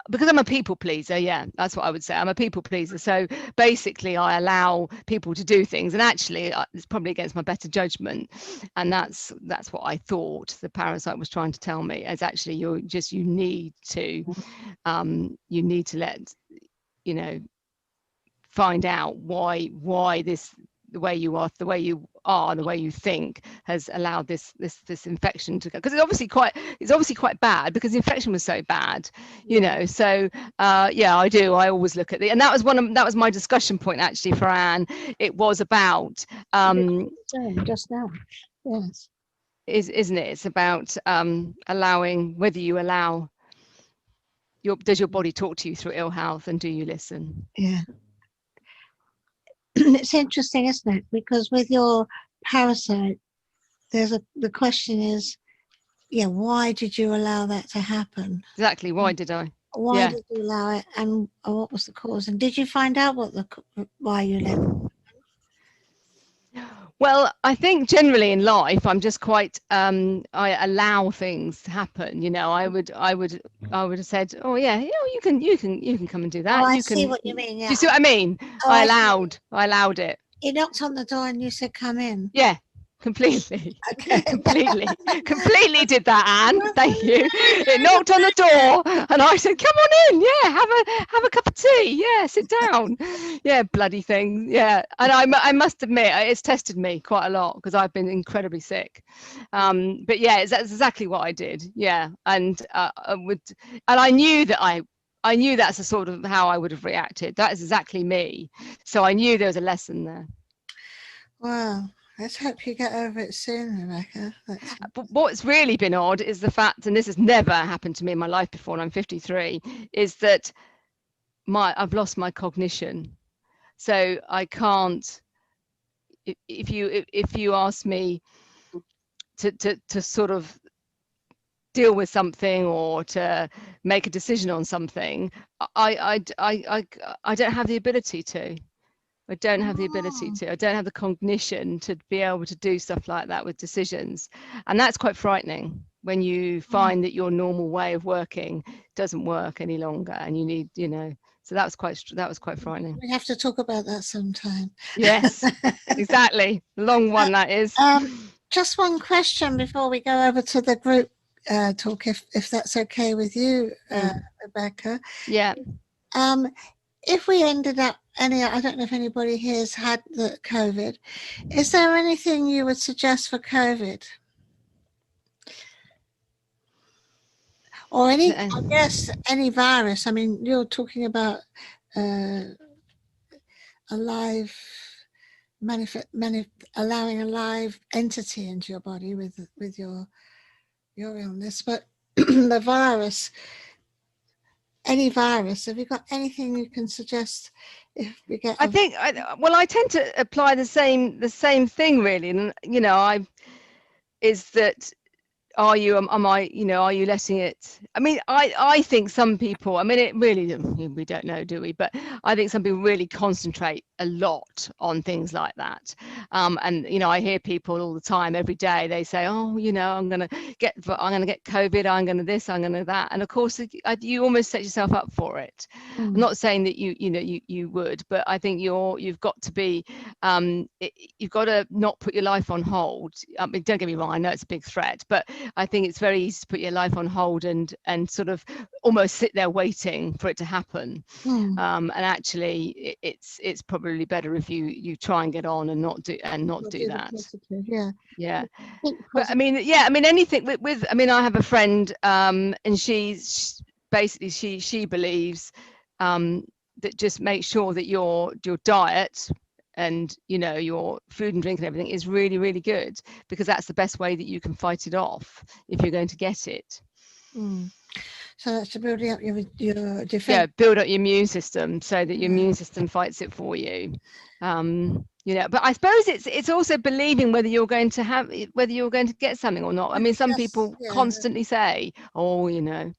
because I'm a people pleaser, that's what I would say. I'm a people pleaser. So basically I allow people to do things, and actually it's probably against my better judgment. And that's what I thought the parasite was trying to tell me, is actually you need to let, find out why this, the way you are, the way you think has allowed this infection to go, because it's obviously quite bad, because the infection was so bad, so I always look at and that was my discussion point actually for Anne. It was about just now, yes, isn't it? It's about allowing, whether you allow does your body talk to you through ill health, and do you listen? Yeah. It's interesting, isn't it? Because with your parasite, the question is, why did you allow that to happen? Exactly. Why did I? Why did you allow it, and what was the cause? And did you find out why you let it? Well, I think generally in life, I'm just quite I allow things to happen. I would have said, oh yeah, you can come and do that. Oh, I you see can, what you mean. Yeah. Do you see what I mean? Oh, I allowed it. You knocked on the door and you said, "Come in." Yeah. Completely. Okay. completely did that, Anne. Thank you. It knocked on the door and I said, come on in, have a cup of tea, sit down, bloody thing, and I must admit it's tested me quite a lot, because I've been incredibly sick, but that's exactly what I did, and I knew that I knew that's the sort of how I would have reacted. That is exactly me, so I knew there was a lesson there. Wow. Let's hope you get over it soon, Rebecca. But what's really been odd is the fact, and this has never happened to me in my life before, and I'm 53, is that I've lost my cognition. So I can't, if you ask me to sort of deal with something or to make a decision on something, I don't have the ability to. I don't have the ability to. I don't have the cognition to be able to do stuff like that with decisions, and that's quite frightening when you find that your normal way of working doesn't work any longer, and you need, So that was quite frightening. We have to talk about that sometime. Yes, exactly. Long one that is. Just one question before we go over to the group talk, if that's okay with you, Rebecca. Yeah. If we ended up, I don't know if anybody here has had the COVID, is there anything you would suggest for COVID? Or any virus? I mean, you're talking about a live allowing a live entity into your body with your illness, but the virus. Any virus, have you got anything you can suggest if we get? I tend to apply the same thing really, and is that are you letting it, I mean, I think some people, I mean, it really, we don't know, do we, but I think some people really concentrate a lot on things like that, and I hear people all the time, every day, they say, oh, I'm gonna get COVID, I'm gonna this, I'm gonna that, and of course you almost set yourself up for it. I'm not saying that you would, but I think you've got to be you've got to not put your life on hold. I mean, don't get me wrong, I know it's a big threat, but I think it's very easy to put your life on hold and sort of almost sit there waiting for it to happen. And actually, it's probably better if you try and get on and not do that. Yeah. But I mean, anything with I mean, I have a friend, and she's basically she believes that just make sure that your diet and your food and drink and everything is really, really good, because that's the best way that you can fight it off if you're going to get it. So that's to build up your defense. Yeah, build up your immune system so that your immune system fights it for you. But I suppose it's also believing whether you're going to get something or not. I mean, some people constantly say, oh, Well,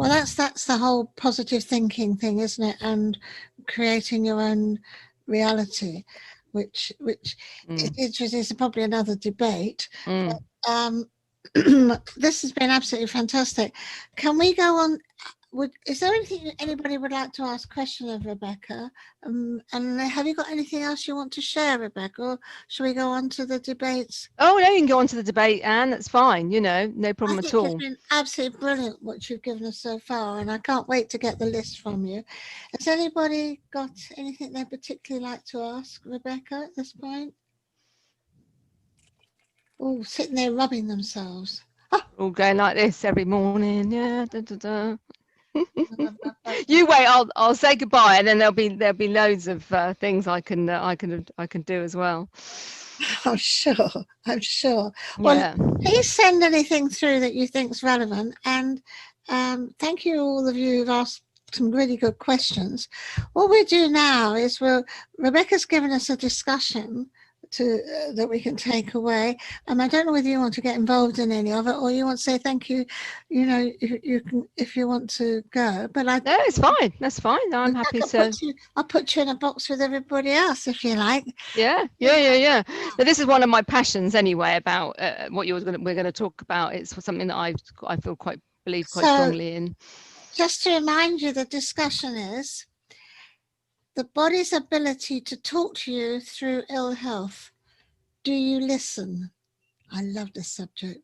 that's the whole positive thinking thing, isn't it? And creating your own reality. which is probably another debate. But, this has been absolutely fantastic. Can we go on? Is there anything anybody would like to ask question of Rebecca? And have you got anything else you want to share, Rebecca, or shall we go on to the debates? Oh no, you can go on to the debate, Anne. That's fine. You know, no problem at all. It's been absolutely brilliant what you've given us so far, and I can't wait to get the list from you. Has anybody got anything they particularly like to ask Rebecca at this point? Oh, sitting there rubbing themselves. All going like this every morning. Yeah. Da, da, da. You wait. I'll say goodbye, and then there'll be loads of things I can do as well. I'm sure. Well, Yeah. please send anything through that you think's relevant, and thank you all of you who've asked some really good questions. What we do now is Rebecca's given us a discussion that we can take away. I don't know whether you want to get involved in any of it, or you want to say thank you. You know, you can if you want to go. But no, it's fine. That's fine. I'm happy to. I'll put you in a box with everybody else if you like. Yeah. But this is one of my passions anyway. About what we're going to talk about. It's something that I believe quite strongly in. Just to remind you, the discussion is the body's ability to talk to you through ill health. Do you listen? I love this subject.